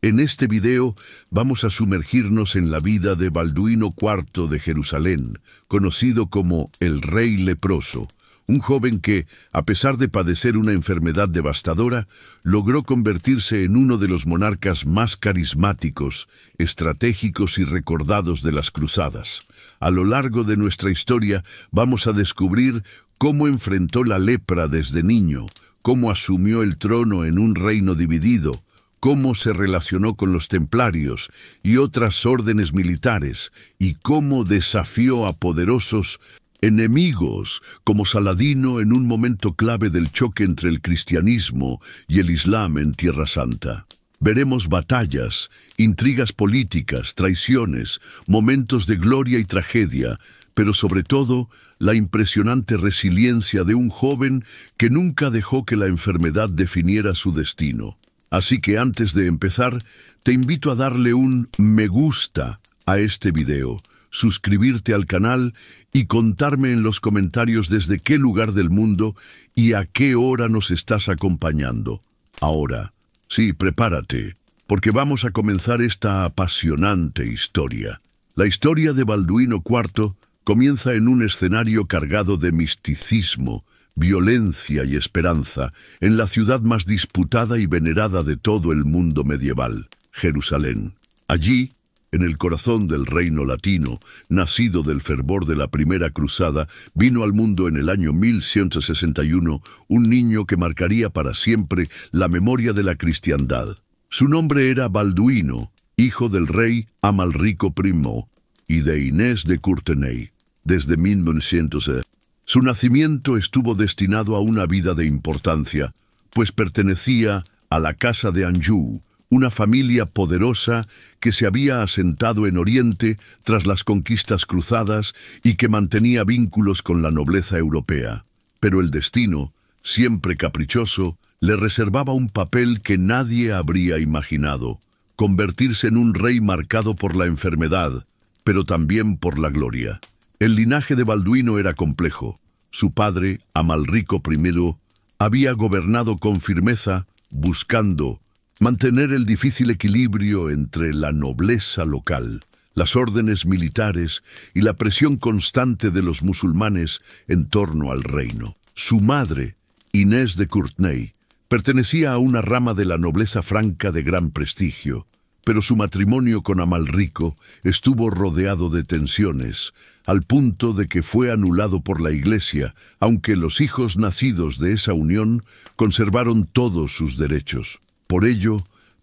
En este video vamos a sumergirnos en la vida de Balduino IV de Jerusalén, conocido como el Rey Leproso, un joven que, a pesar de padecer una enfermedad devastadora, logró convertirse en uno de los monarcas más carismáticos, estratégicos y recordados de las cruzadas. A lo largo de nuestra historia vamos a descubrir cómo enfrentó la lepra desde niño, cómo asumió el trono en un reino dividido, cómo se relacionó con los templarios y otras órdenes militares, y cómo desafió a poderosos enemigos como Saladino en un momento clave del choque entre el cristianismo y el islam en Tierra Santa. Veremos batallas, intrigas políticas, traiciones, momentos de gloria y tragedia, pero sobre todo la impresionante resiliencia de un joven que nunca dejó que la enfermedad definiera su destino. Así que antes de empezar, te invito a darle un me gusta a este video, suscribirte al canal y contarme en los comentarios desde qué lugar del mundo y a qué hora nos estás acompañando. Ahora, sí, prepárate, porque vamos a comenzar esta apasionante historia. La historia de Balduino IV comienza en un escenario cargado de misticismo, violencia y esperanza, en la ciudad más disputada y venerada de todo el mundo medieval, Jerusalén. Allí, en el corazón del reino latino, nacido del fervor de la Primera Cruzada, vino al mundo en el año 1161 un niño que marcaría para siempre la memoria de la cristiandad. Su nombre era Balduino, hijo del rey Amalrico I y de Inés de Courtenay. Desde 1900, su nacimiento estuvo destinado a una vida de importancia, pues pertenecía a la Casa de Anjou, una familia poderosa que se había asentado en Oriente tras las conquistas cruzadas y que mantenía vínculos con la nobleza europea. Pero el destino, siempre caprichoso, le reservaba un papel que nadie habría imaginado: convertirse en un rey marcado por la enfermedad, pero también por la gloria. El linaje de Balduino era complejo. Su padre, Amalrico I, había gobernado con firmeza, buscando mantener el difícil equilibrio entre la nobleza local, las órdenes militares y la presión constante de los musulmanes en torno al reino. Su madre, Inés de Courtenay, pertenecía a una rama de la nobleza franca de gran prestigio, pero su matrimonio con Amalrico estuvo rodeado de tensiones, al punto de que fue anulado por la Iglesia, aunque los hijos nacidos de esa unión conservaron todos sus derechos. Por ello,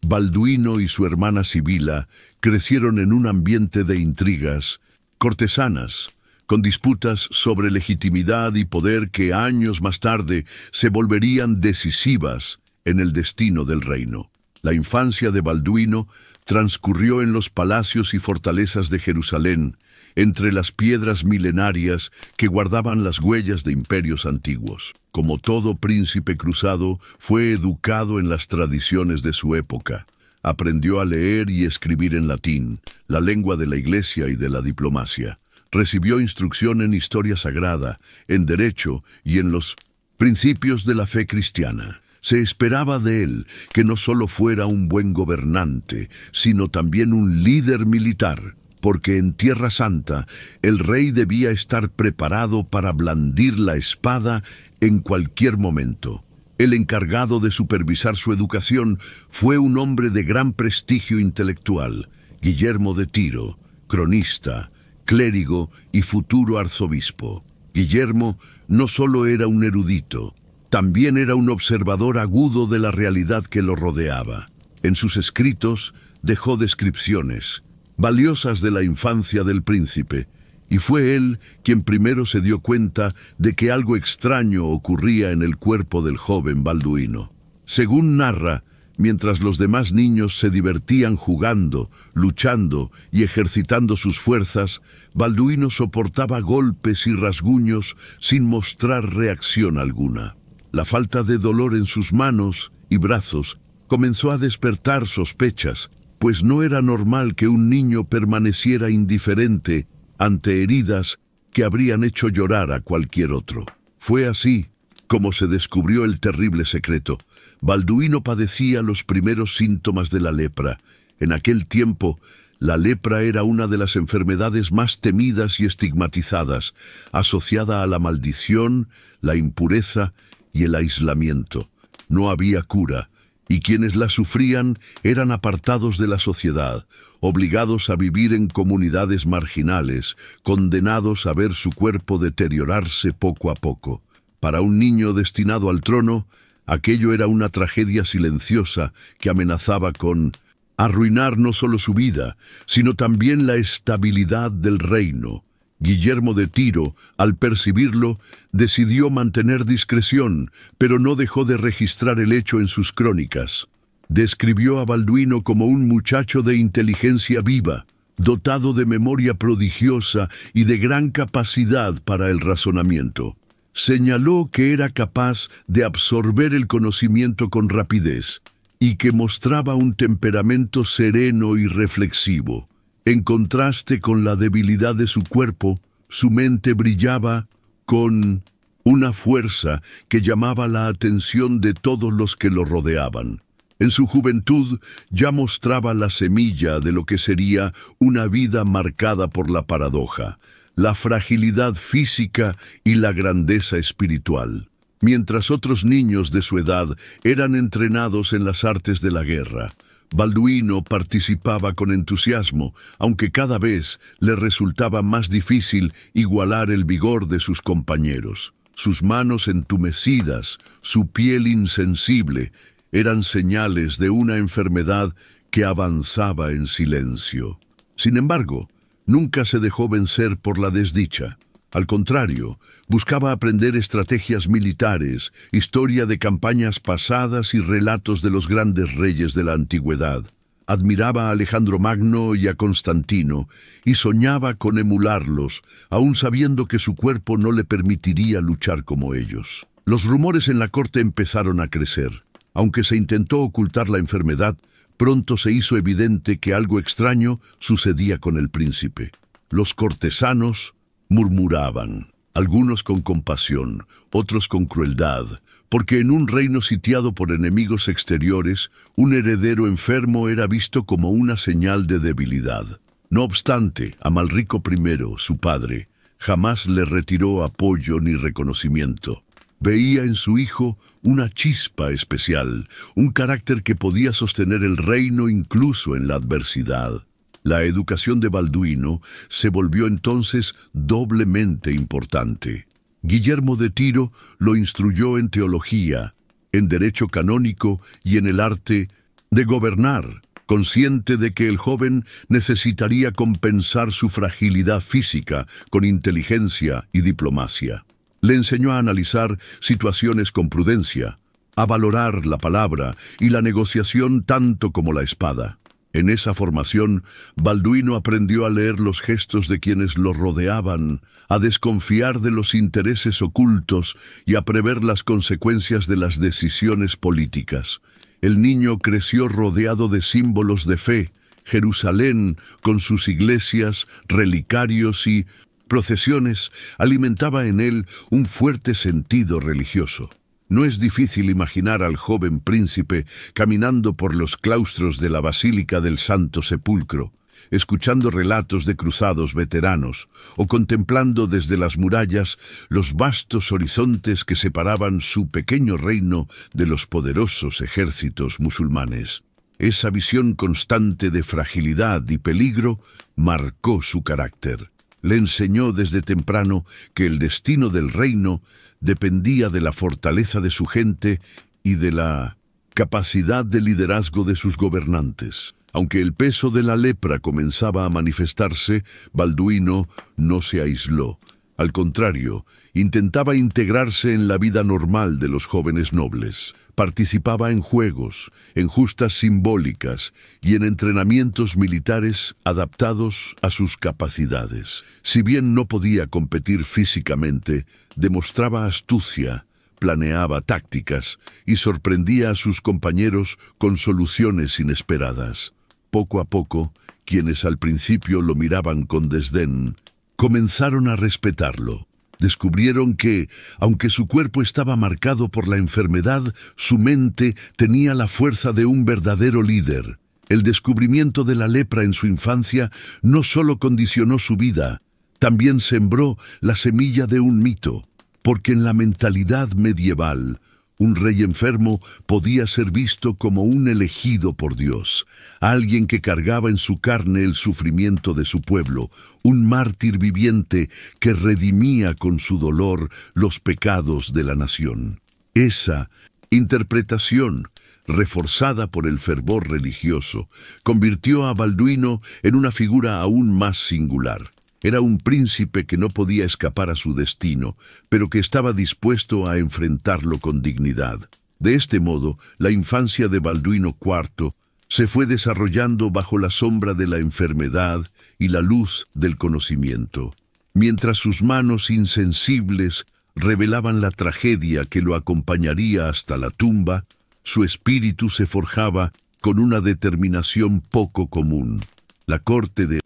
Balduino y su hermana Sibila crecieron en un ambiente de intrigas cortesanas, con disputas sobre legitimidad y poder que años más tarde se volverían decisivas en el destino del reino. La infancia de Balduino transcurrió en los palacios y fortalezas de Jerusalén, entre las piedras milenarias que guardaban las huellas de imperios antiguos. Como todo príncipe cruzado, fue educado en las tradiciones de su época. Aprendió a leer y escribir en latín, la lengua de la Iglesia y de la diplomacia. Recibió instrucción en historia sagrada, en derecho y en los principios de la fe cristiana. Se esperaba de él que no solo fuera un buen gobernante, sino también un líder militar, porque en Tierra Santa el rey debía estar preparado para blandir la espada en cualquier momento. El encargado de supervisar su educación fue un hombre de gran prestigio intelectual, Guillermo de Tiro, cronista, clérigo y futuro arzobispo. Guillermo no solo era un erudito, también era un observador agudo de la realidad que lo rodeaba. En sus escritos dejó descripciones valiosas de la infancia del príncipe, y fue él quien primero se dio cuenta de que algo extraño ocurría en el cuerpo del joven Balduino. Según narra, mientras los demás niños se divertían jugando, luchando y ejercitando sus fuerzas, Balduino soportaba golpes y rasguños sin mostrar reacción alguna. La falta de dolor en sus manos y brazos comenzó a despertar sospechas, pues no era normal que un niño permaneciera indiferente ante heridas que habrían hecho llorar a cualquier otro. Fue así como se descubrió el terrible secreto. Balduino padecía los primeros síntomas de la lepra. En aquel tiempo, la lepra era una de las enfermedades más temidas y estigmatizadas, asociada a la maldición, la impureza y el aislamiento. No había cura, y quienes la sufrían eran apartados de la sociedad, obligados a vivir en comunidades marginales, condenados a ver su cuerpo deteriorarse poco a poco. Para un niño destinado al trono, aquello era una tragedia silenciosa que amenazaba con arruinar no solo su vida, sino también la estabilidad del reino. Guillermo de Tiro, al percibirlo, decidió mantener discreción, pero no dejó de registrar el hecho en sus crónicas. Describió a Balduino como un muchacho de inteligencia viva, dotado de memoria prodigiosa y de gran capacidad para el razonamiento. Señaló que era capaz de absorber el conocimiento con rapidez y que mostraba un temperamento sereno y reflexivo. En contraste con la debilidad de su cuerpo, su mente brillaba con una fuerza que llamaba la atención de todos los que lo rodeaban. En su juventud ya mostraba la semilla de lo que sería una vida marcada por la paradoja, la fragilidad física y la grandeza espiritual. Mientras otros niños de su edad eran entrenados en las artes de la guerra, Balduino participaba con entusiasmo, aunque cada vez le resultaba más difícil igualar el vigor de sus compañeros. Sus manos entumecidas, su piel insensible, eran señales de una enfermedad que avanzaba en silencio. Sin embargo, nunca se dejó vencer por la desdicha. Al contrario, buscaba aprender estrategias militares, historia de campañas pasadas y relatos de los grandes reyes de la antigüedad. Admiraba a Alejandro Magno y a Constantino, y soñaba con emularlos, aun sabiendo que su cuerpo no le permitiría luchar como ellos. Los rumores en la corte empezaron a crecer. Aunque se intentó ocultar la enfermedad, pronto se hizo evidente que algo extraño sucedía con el príncipe. Los cortesanos murmuraban, algunos con compasión, otros con crueldad, porque en un reino sitiado por enemigos exteriores, un heredero enfermo era visto como una señal de debilidad. No obstante, Amalrico I, su padre, jamás le retiró apoyo ni reconocimiento. Veía en su hijo una chispa especial, un carácter que podía sostener el reino incluso en la adversidad. La educación de Balduino se volvió entonces doblemente importante. Guillermo de Tiro lo instruyó en teología, en derecho canónico y en el arte de gobernar, consciente de que el joven necesitaría compensar su fragilidad física con inteligencia y diplomacia. Le enseñó a analizar situaciones con prudencia, a valorar la palabra y la negociación tanto como la espada. En esa formación, Balduino aprendió a leer los gestos de quienes lo rodeaban, a desconfiar de los intereses ocultos y a prever las consecuencias de las decisiones políticas. El niño creció rodeado de símbolos de fe. Jerusalén, con sus iglesias, relicarios y procesiones, alimentaba en él un fuerte sentido religioso. No es difícil imaginar al joven príncipe caminando por los claustros de la Basílica del Santo Sepulcro, escuchando relatos de cruzados veteranos o contemplando desde las murallas los vastos horizontes que separaban su pequeño reino de los poderosos ejércitos musulmanes. Esa visión constante de fragilidad y peligro marcó su carácter. Le enseñó desde temprano que el destino del reino dependía de la fortaleza de su gente y de la capacidad de liderazgo de sus gobernantes. Aunque el peso de la lepra comenzaba a manifestarse, Balduino no se aisló. Al contrario, intentaba integrarse en la vida normal de los jóvenes nobles. Participaba en juegos, en justas simbólicas y en entrenamientos militares adaptados a sus capacidades. Si bien no podía competir físicamente, demostraba astucia, planeaba tácticas y sorprendía a sus compañeros con soluciones inesperadas. Poco a poco, quienes al principio lo miraban con desdén, comenzaron a respetarlo. Descubrieron que, aunque su cuerpo estaba marcado por la enfermedad, su mente tenía la fuerza de un verdadero líder. El descubrimiento de la lepra en su infancia no solo condicionó su vida, también sembró la semilla de un mito, porque en la mentalidad medieval, un rey enfermo podía ser visto como un elegido por Dios, alguien que cargaba en su carne el sufrimiento de su pueblo, un mártir viviente que redimía con su dolor los pecados de la nación. Esa interpretación, reforzada por el fervor religioso, convirtió a Balduino en una figura aún más singular. Era un príncipe que no podía escapar a su destino, pero que estaba dispuesto a enfrentarlo con dignidad. De este modo, la infancia de Balduino IV se fue desarrollando bajo la sombra de la enfermedad y la luz del conocimiento, mientras sus manos insensibles revelaban la tragedia que lo acompañaría hasta la tumba. Su espíritu se forjaba con una determinación poco común. La corte de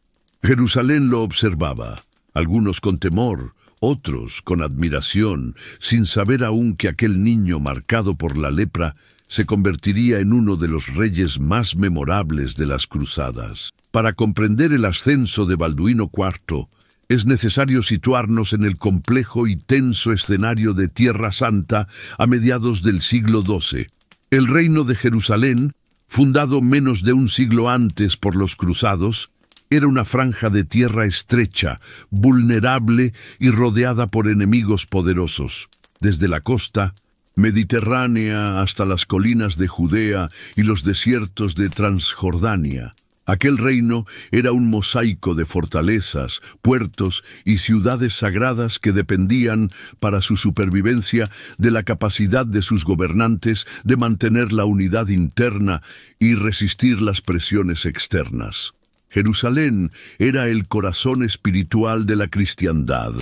Jerusalén lo observaba, algunos con temor, otros con admiración, sin saber aún que aquel niño marcado por la lepra se convertiría en uno de los reyes más memorables de las cruzadas. Para comprender el ascenso de Balduino IV, es necesario situarnos en el complejo y tenso escenario de Tierra Santa a mediados del siglo XII. El reino de Jerusalén, fundado menos de un siglo antes por los cruzados, era una franja de tierra estrecha, vulnerable y rodeada por enemigos poderosos. Desde la costa mediterránea hasta las colinas de Judea y los desiertos de Transjordania, aquel reino era un mosaico de fortalezas, puertos y ciudades sagradas que dependían, para su supervivencia, de la capacidad de sus gobernantes de mantener la unidad interna y resistir las presiones externas. Jerusalén era el corazón espiritual de la cristiandad,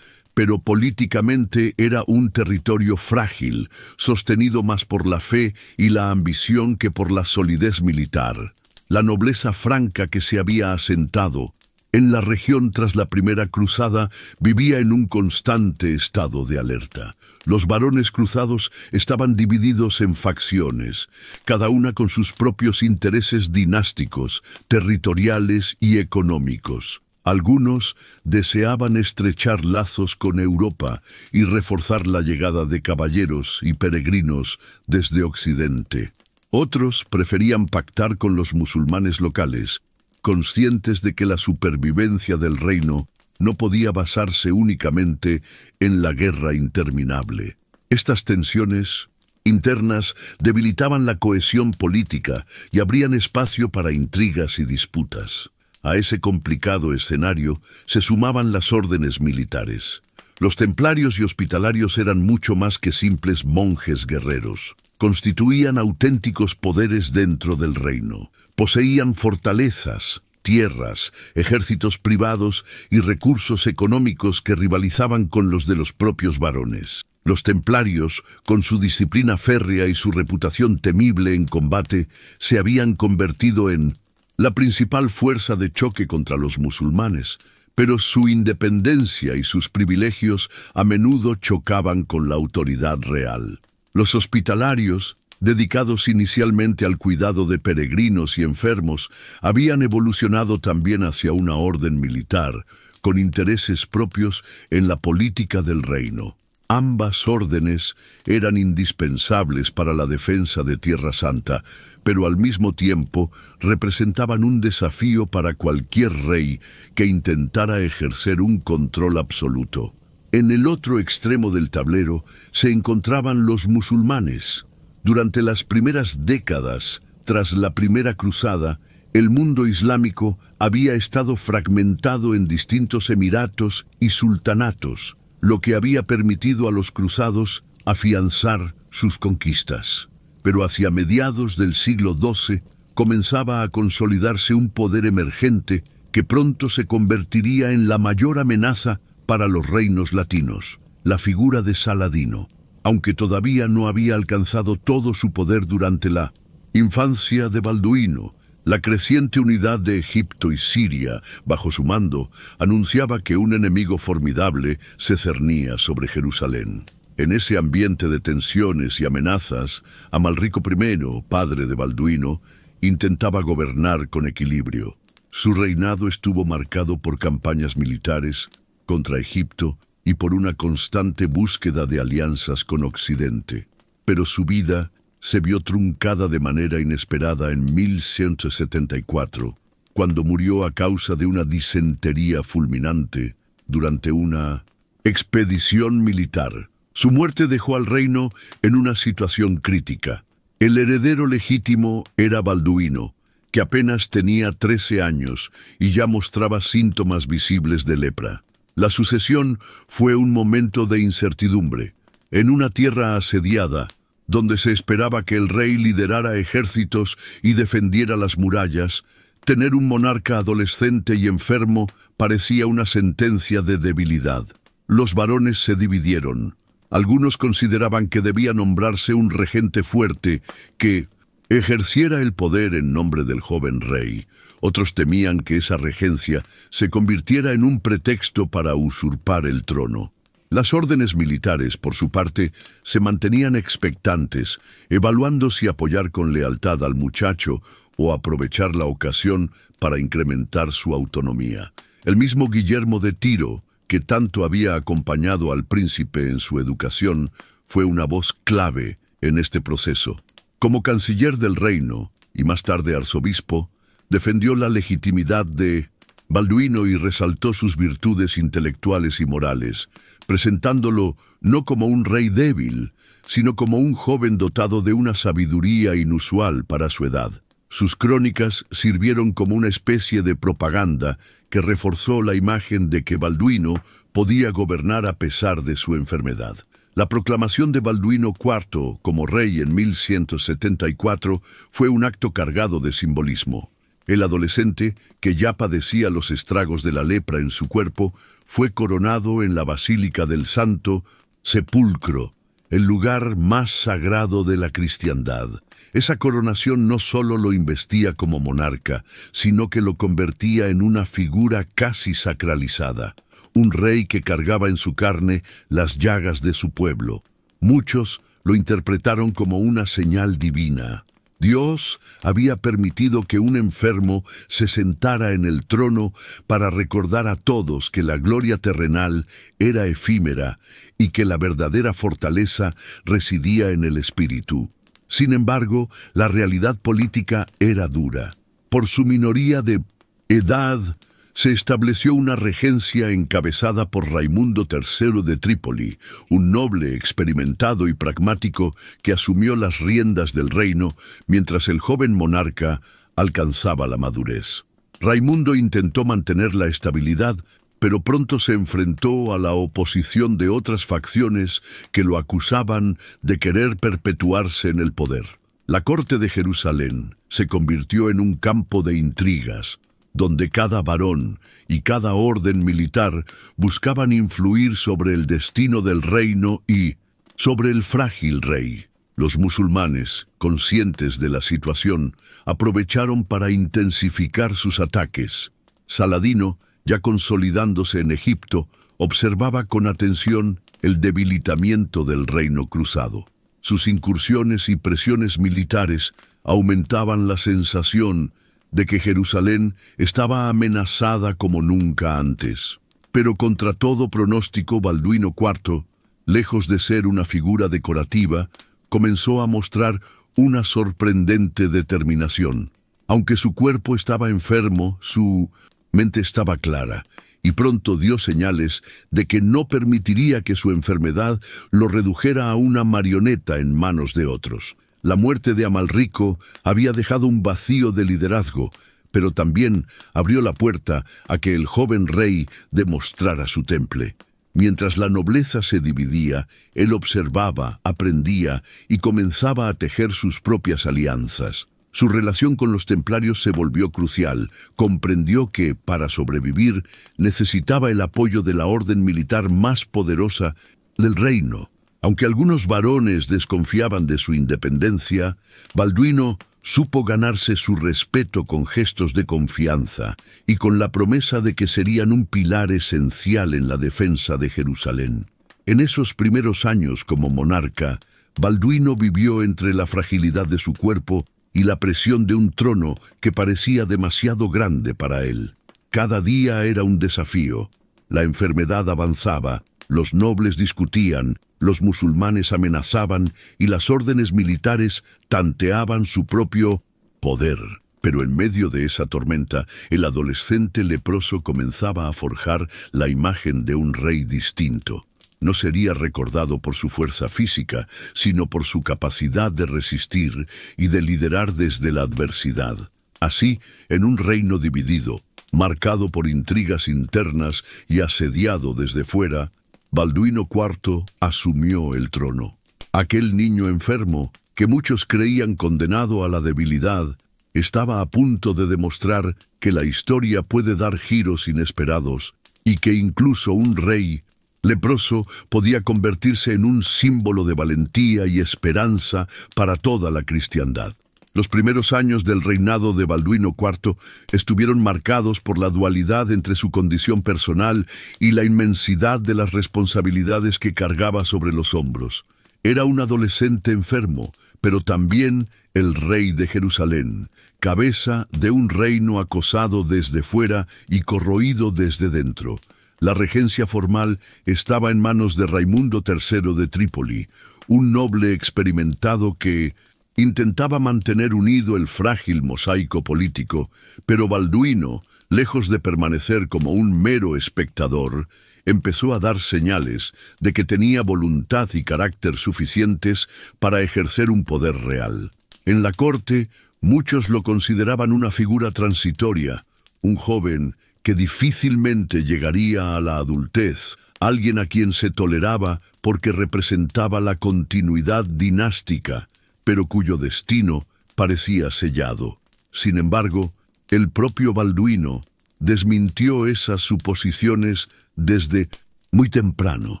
pero políticamente era un territorio frágil, sostenido más por la fe y la ambición que por la solidez militar. La nobleza franca que se había asentado en la región tras la primera cruzada vivía en un constante estado de alerta. Los varones cruzados estaban divididos en facciones, cada una con sus propios intereses dinásticos, territoriales y económicos. Algunos deseaban estrechar lazos con Europa y reforzar la llegada de caballeros y peregrinos desde Occidente. Otros preferían pactar con los musulmanes locales, conscientes de que la supervivencia del reino no podía basarse únicamente en la guerra interminable. Estas tensiones internas debilitaban la cohesión política y abrían espacio para intrigas y disputas. A ese complicado escenario se sumaban las órdenes militares. Los templarios y hospitalarios eran mucho más que simples monjes guerreros. Constituían auténticos poderes dentro del reino. Poseían fortalezas, tierras, ejércitos privados y recursos económicos que rivalizaban con los de los propios varones. Los templarios, con su disciplina férrea y su reputación temible en combate, se habían convertido en la principal fuerza de choque contra los musulmanes, pero su independencia y sus privilegios a menudo chocaban con la autoridad real. Los hospitalarios, dedicados inicialmente al cuidado de peregrinos y enfermos, habían evolucionado también hacia una orden militar, con intereses propios en la política del reino. Ambas órdenes eran indispensables para la defensa de Tierra Santa, pero al mismo tiempo representaban un desafío para cualquier rey que intentara ejercer un control absoluto. En el otro extremo del tablero se encontraban los musulmanes. Durante las primeras décadas, tras la primera cruzada, el mundo islámico había estado fragmentado en distintos emiratos y sultanatos, lo que había permitido a los cruzados afianzar sus conquistas. Pero hacia mediados del siglo XII comenzaba a consolidarse un poder emergente que pronto se convertiría en la mayor amenaza para los reinos latinos, la figura de Saladino. Aunque todavía no había alcanzado todo su poder durante la infancia de Balduino, La creciente unidad de Egipto y Siria, bajo su mando, anunciaba que un enemigo formidable se cernía sobre Jerusalén. En ese ambiente de tensiones y amenazas, Amalrico I, padre de Balduino, intentaba gobernar con equilibrio. Su reinado estuvo marcado por campañas militares contra Egipto y por una constante búsqueda de alianzas con Occidente. Pero su vida se vio truncada de manera inesperada en 1174, cuando murió a causa de una disentería fulminante durante una expedición militar. Su muerte dejó al reino en una situación crítica. El heredero legítimo era Balduino, que apenas tenía 13 años y ya mostraba síntomas visibles de lepra. La sucesión fue un momento de incertidumbre. En una tierra asediada, donde se esperaba que el rey liderara ejércitos y defendiera las murallas, tener un monarca adolescente y enfermo parecía una sentencia de debilidad. Los varones se dividieron. Algunos consideraban que debía nombrarse un regente fuerte que ejerciera el poder en nombre del joven rey. Otros temían que esa regencia se convirtiera en un pretexto para usurpar el trono. Las órdenes militares, por su parte, se mantenían expectantes, evaluando si apoyar con lealtad al muchacho o aprovechar la ocasión para incrementar su autonomía. El mismo Guillermo de Tiro, que tanto había acompañado al príncipe en su educación, fue una voz clave en este proceso. Como canciller del reino, y más tarde arzobispo, defendió la legitimidad de Balduino y resaltó sus virtudes intelectuales y morales, presentándolo no como un rey débil, sino como un joven dotado de una sabiduría inusual para su edad. Sus crónicas sirvieron como una especie de propaganda que reforzó la imagen de que Balduino podía gobernar a pesar de su enfermedad. La proclamación de Balduino IV como rey en 1174 fue un acto cargado de simbolismo. El adolescente, que ya padecía los estragos de la lepra en su cuerpo, fue coronado en la Basílica del Santo Sepulcro, el lugar más sagrado de la cristiandad. Esa coronación no solo lo investía como monarca, sino que lo convertía en una figura casi sacralizada, un rey que cargaba en su carne las llagas de su pueblo. Muchos lo interpretaron como una señal divina. Dios había permitido que un enfermo se sentara en el trono para recordar a todos que la gloria terrenal era efímera y que la verdadera fortaleza residía en el espíritu. Sin embargo, la realidad política era dura. Por su minoría de edad, se estableció una regencia encabezada por Raimundo III de Trípoli, un noble experimentado y pragmático que asumió las riendas del reino mientras el joven monarca alcanzaba la madurez. Raimundo intentó mantener la estabilidad, pero pronto se enfrentó a la oposición de otras facciones que lo acusaban de querer perpetuarse en el poder. La corte de Jerusalén se convirtió en un campo de intrigas, donde cada varón y cada orden militar buscaban influir sobre el destino del reino y sobre el frágil rey. Los musulmanes, conscientes de la situación, aprovecharon para intensificar sus ataques. Saladino, ya consolidándose en Egipto, observaba con atención el debilitamiento del reino cruzado. Sus incursiones y presiones militares aumentaban la sensación de que Jerusalén estaba amenazada como nunca antes. Pero contra todo pronóstico, Balduino IV, lejos de ser una figura decorativa, comenzó a mostrar una sorprendente determinación. Aunque su cuerpo estaba enfermo, su mente estaba clara, y pronto dio señales de que no permitiría que su enfermedad lo redujera a una marioneta en manos de otros. La muerte de Amalrico había dejado un vacío de liderazgo, pero también abrió la puerta a que el joven rey demostrara su temple. Mientras la nobleza se dividía, él observaba, aprendía y comenzaba a tejer sus propias alianzas. Su relación con los templarios se volvió crucial. Comprendió que, para sobrevivir, necesitaba el apoyo de la orden militar más poderosa del reino. Aunque algunos varones desconfiaban de su independencia, Balduino supo ganarse su respeto con gestos de confianza y con la promesa de que serían un pilar esencial en la defensa de Jerusalén. En esos primeros años como monarca, Balduino vivió entre la fragilidad de su cuerpo y la presión de un trono que parecía demasiado grande para él. Cada día era un desafío. La enfermedad avanzaba, los nobles discutían, los musulmanes amenazaban y las órdenes militares tanteaban su propio poder. Pero en medio de esa tormenta, el adolescente leproso comenzaba a forjar la imagen de un rey distinto. No sería recordado por su fuerza física, sino por su capacidad de resistir y de liderar desde la adversidad. Así, en un reino dividido, marcado por intrigas internas y asediado desde fuera, Balduino IV asumió el trono. Aquel niño enfermo, que muchos creían condenado a la debilidad, estaba a punto de demostrar que la historia puede dar giros inesperados y que incluso un rey leproso podía convertirse en un símbolo de valentía y esperanza para toda la cristiandad. Los primeros años del reinado de Balduino IV estuvieron marcados por la dualidad entre su condición personal y la inmensidad de las responsabilidades que cargaba sobre los hombros. Era un adolescente enfermo, pero también el rey de Jerusalén, cabeza de un reino acosado desde fuera y corroído desde dentro. La regencia formal estaba en manos de Raimundo III de Trípoli, un noble experimentado que intentaba mantener unido el frágil mosaico político, pero Balduino, lejos de permanecer como un mero espectador, empezó a dar señales de que tenía voluntad y carácter suficientes para ejercer un poder real. En la corte, muchos lo consideraban una figura transitoria, un joven que difícilmente llegaría a la adultez, alguien a quien se toleraba porque representaba la continuidad dinástica, pero cuyo destino parecía sellado. Sin embargo, el propio Balduino desmintió esas suposiciones desde muy temprano.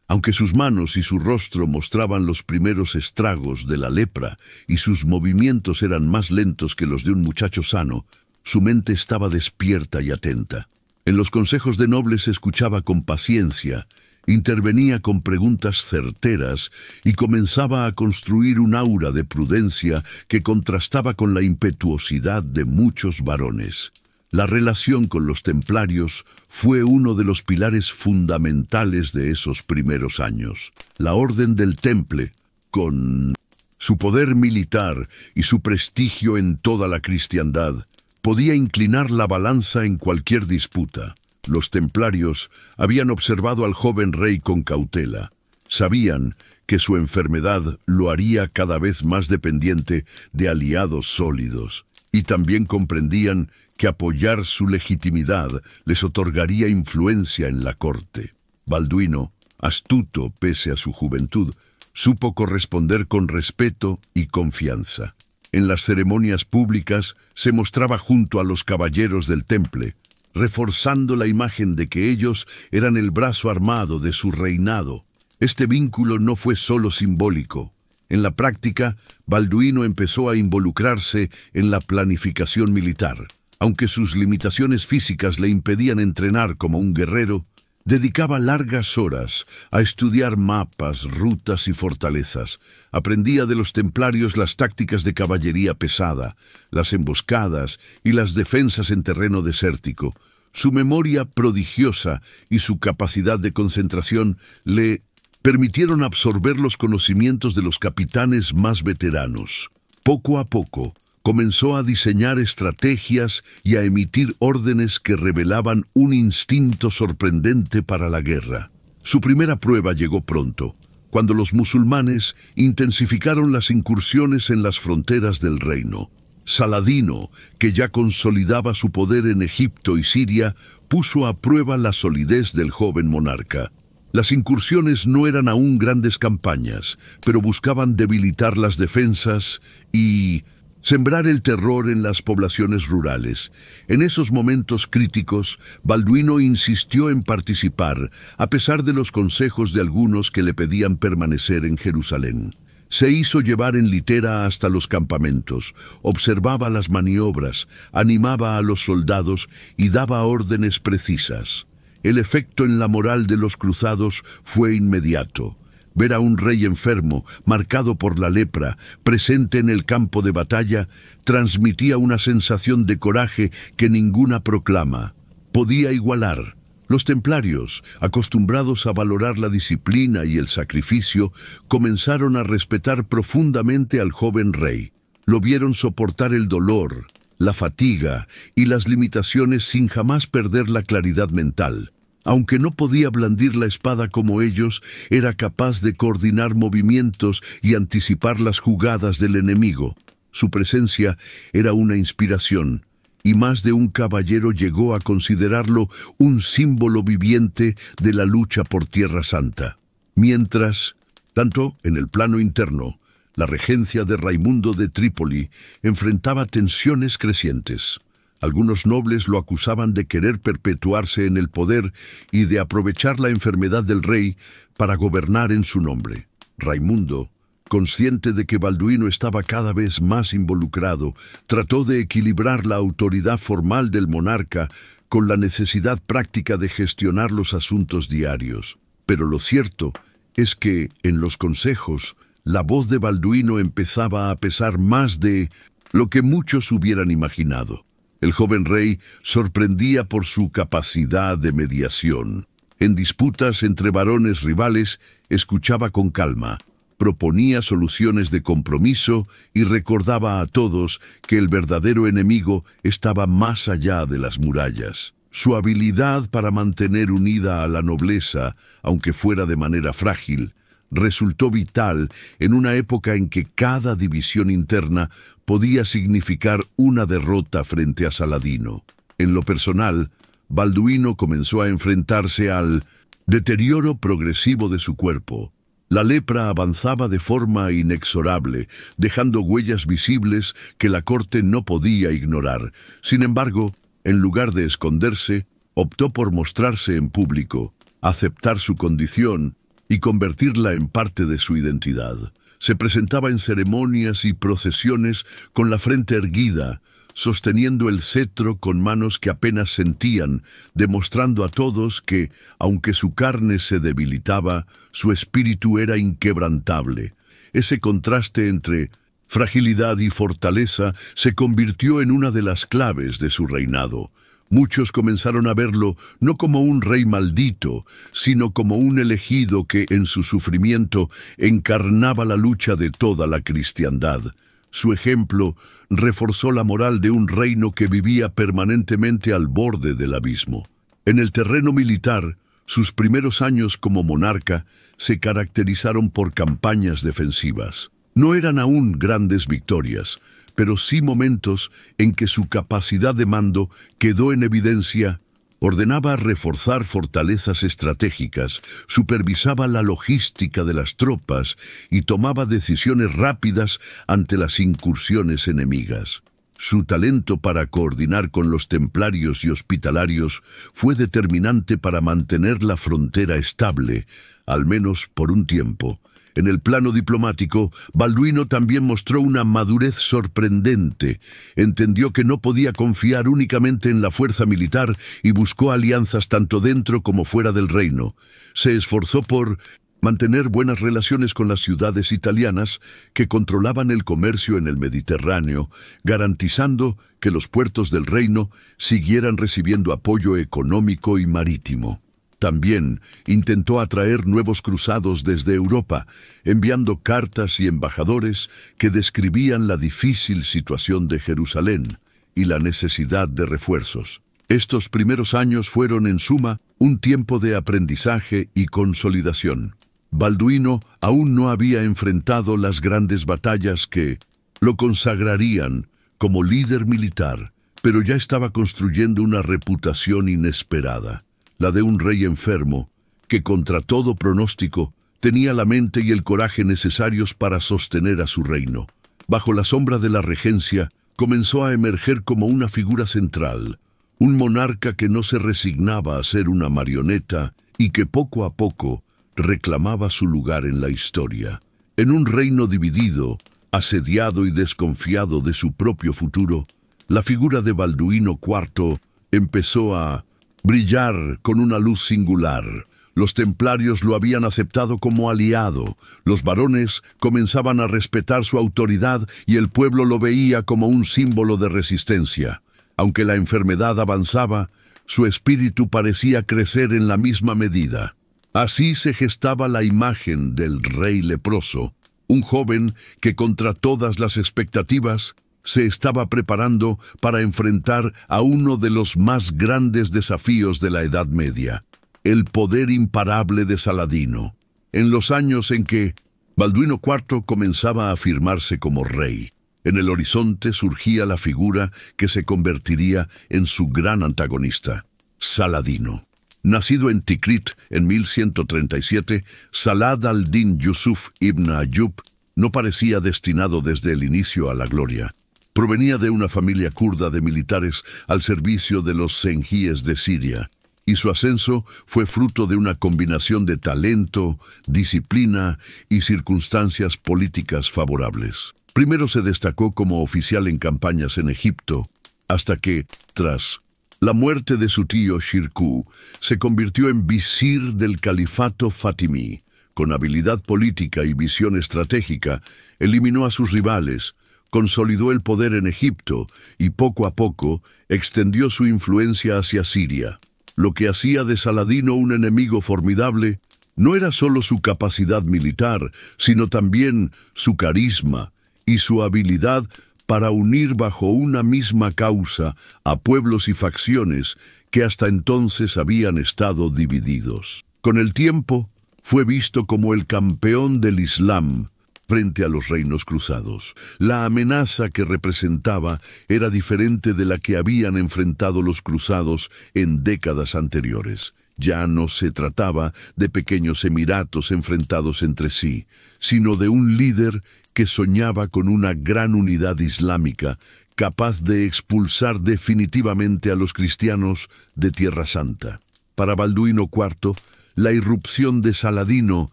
Aunque sus manos y su rostro mostraban los primeros estragos de la lepra y sus movimientos eran más lentos que los de un muchacho sano, su mente estaba despierta y atenta. En los consejos de nobles escuchaba con paciencia, intervenía con preguntas certeras y comenzaba a construir un aura de prudencia que contrastaba con la impetuosidad de muchos varones. La relación con los templarios fue uno de los pilares fundamentales de esos primeros años. La Orden del Temple, con su poder militar y su prestigio en toda la cristiandad, podía inclinar la balanza en cualquier disputa. Los templarios habían observado al joven rey con cautela. Sabían que su enfermedad lo haría cada vez más dependiente de aliados sólidos, y también comprendían que apoyar su legitimidad les otorgaría influencia en la corte. Balduino, astuto pese a su juventud, supo corresponder con respeto y confianza. En las ceremonias públicas se mostraba junto a los caballeros del Temple, reforzando la imagen de que ellos eran el brazo armado de su reinado. Este vínculo no fue solo simbólico. En la práctica, Balduino empezó a involucrarse en la planificación militar. Aunque sus limitaciones físicas le impedían entrenar como un guerrero, dedicaba largas horas a estudiar mapas, rutas y fortalezas. Aprendía de los templarios las tácticas de caballería pesada, las emboscadas y las defensas en terreno desértico. Su memoria prodigiosa y su capacidad de concentración le permitieron absorber los conocimientos de los capitanes más veteranos. Poco a poco, comenzó a diseñar estrategias y a emitir órdenes que revelaban un instinto sorprendente para la guerra. Su primera prueba llegó pronto, cuando los musulmanes intensificaron las incursiones en las fronteras del reino. Saladino, que ya consolidaba su poder en Egipto y Siria, puso a prueba la solidez del joven monarca. Las incursiones no eran aún grandes campañas, pero buscaban debilitar las defensas y sembrar el terror en las poblaciones rurales. En esos momentos críticos, Balduino insistió en participar, a pesar de los consejos de algunos que le pedían permanecer en Jerusalén. Se hizo llevar en litera hasta los campamentos, observaba las maniobras, animaba a los soldados y daba órdenes precisas. El efecto en la moral de los cruzados fue inmediato. Ver a un rey enfermo, marcado por la lepra, presente en el campo de batalla, transmitía una sensación de coraje que ninguna proclama podía igualar. Los templarios, acostumbrados a valorar la disciplina y el sacrificio, comenzaron a respetar profundamente al joven rey. Lo vieron soportar el dolor, la fatiga y las limitaciones sin jamás perder la claridad mental. Aunque no podía blandir la espada como ellos, era capaz de coordinar movimientos y anticipar las jugadas del enemigo. Su presencia era una inspiración, y más de un caballero llegó a considerarlo un símbolo viviente de la lucha por Tierra Santa. Mientras, tanto en el plano interno, la regencia de Raimundo de Trípoli enfrentaba tensiones crecientes. Algunos nobles lo acusaban de querer perpetuarse en el poder y de aprovechar la enfermedad del rey para gobernar en su nombre. Raimundo, consciente de que Balduino estaba cada vez más involucrado, trató de equilibrar la autoridad formal del monarca con la necesidad práctica de gestionar los asuntos diarios. Pero lo cierto es que, en los consejos, la voz de Balduino empezaba a pesar más de lo que muchos hubieran imaginado. El joven rey sorprendía por su capacidad de mediación. En disputas entre varones rivales, escuchaba con calma, proponía soluciones de compromiso y recordaba a todos que el verdadero enemigo estaba más allá de las murallas. Su habilidad para mantener unida a la nobleza, aunque fuera de manera frágil, resultó vital en una época en que cada división interna podía significar una derrota frente a Saladino. En lo personal, Balduino comenzó a enfrentarse al deterioro progresivo de su cuerpo. La lepra avanzaba de forma inexorable, dejando huellas visibles que la corte no podía ignorar. Sin embargo, en lugar de esconderse, optó por mostrarse en público, aceptar su condición y convertirla en parte de su identidad. Se presentaba en ceremonias y procesiones con la frente erguida, sosteniendo el cetro con manos que apenas sentían, demostrando a todos que, aunque su carne se debilitaba, su espíritu era inquebrantable. Ese contraste entre fragilidad y fortaleza se convirtió en una de las claves de su reinado. Muchos comenzaron a verlo no como un rey maldito, sino como un elegido que, en su sufrimiento, encarnaba la lucha de toda la cristiandad. Su ejemplo reforzó la moral de un reino que vivía permanentemente al borde del abismo. En el terreno militar, sus primeros años como monarca se caracterizaron por campañas defensivas. No eran aún grandes victorias, pero sí momentos en que su capacidad de mando quedó en evidencia. Ordenaba reforzar fortalezas estratégicas, supervisaba la logística de las tropas y tomaba decisiones rápidas ante las incursiones enemigas. Su talento para coordinar con los templarios y hospitalarios fue determinante para mantener la frontera estable, al menos por un tiempo. En el plano diplomático, Balduino también mostró una madurez sorprendente. Entendió que no podía confiar únicamente en la fuerza militar y buscó alianzas tanto dentro como fuera del reino. Se esforzó por mantener buenas relaciones con las ciudades italianas que controlaban el comercio en el Mediterráneo, garantizando que los puertos del reino siguieran recibiendo apoyo económico y marítimo. También intentó atraer nuevos cruzados desde Europa, enviando cartas y embajadores que describían la difícil situación de Jerusalén y la necesidad de refuerzos. Estos primeros años fueron, en suma, un tiempo de aprendizaje y consolidación. Balduino aún no había enfrentado las grandes batallas que lo consagrarían como líder militar, pero ya estaba construyendo una reputación inesperada. La de un rey enfermo, que contra todo pronóstico tenía la mente y el coraje necesarios para sostener a su reino. Bajo la sombra de la regencia, comenzó a emerger como una figura central, un monarca que no se resignaba a ser una marioneta y que poco a poco reclamaba su lugar en la historia. En un reino dividido, asediado y desconfiado de su propio futuro, la figura de Balduino IV empezó a brillar con una luz singular. Los templarios lo habían aceptado como aliado, los varones comenzaban a respetar su autoridad y el pueblo lo veía como un símbolo de resistencia. Aunque la enfermedad avanzaba, su espíritu parecía crecer en la misma medida. Así se gestaba la imagen del rey leproso, un joven que contra todas las expectativas se estaba preparando para enfrentar a uno de los más grandes desafíos de la Edad Media, el poder imparable de Saladino. En los años en que Balduino IV comenzaba a afirmarse como rey, en el horizonte surgía la figura que se convertiría en su gran antagonista, Saladino. Nacido en Tikrit en 1137, Salah ad-Din Yusuf ibn Ayyub no parecía destinado desde el inicio a la gloria. Provenía de una familia kurda de militares al servicio de los zengíes de Siria, y su ascenso fue fruto de una combinación de talento, disciplina y circunstancias políticas favorables. Primero se destacó como oficial en campañas en Egipto, hasta que, tras la muerte de su tío Shirkuh, se convirtió en visir del califato fatimí. Con habilidad política y visión estratégica, eliminó a sus rivales, consolidó el poder en Egipto y poco a poco extendió su influencia hacia Siria. Lo que hacía de Saladino un enemigo formidable no era solo su capacidad militar, sino también su carisma y su habilidad para unir bajo una misma causa a pueblos y facciones que hasta entonces habían estado divididos. Con el tiempo, fue visto como el campeón del Islam frente a los reinos cruzados. La amenaza que representaba era diferente de la que habían enfrentado los cruzados en décadas anteriores. Ya no se trataba de pequeños emiratos enfrentados entre sí, sino de un líder que soñaba con una gran unidad islámica capaz de expulsar definitivamente a los cristianos de Tierra Santa. Para Balduino IV, la irrupción de Saladino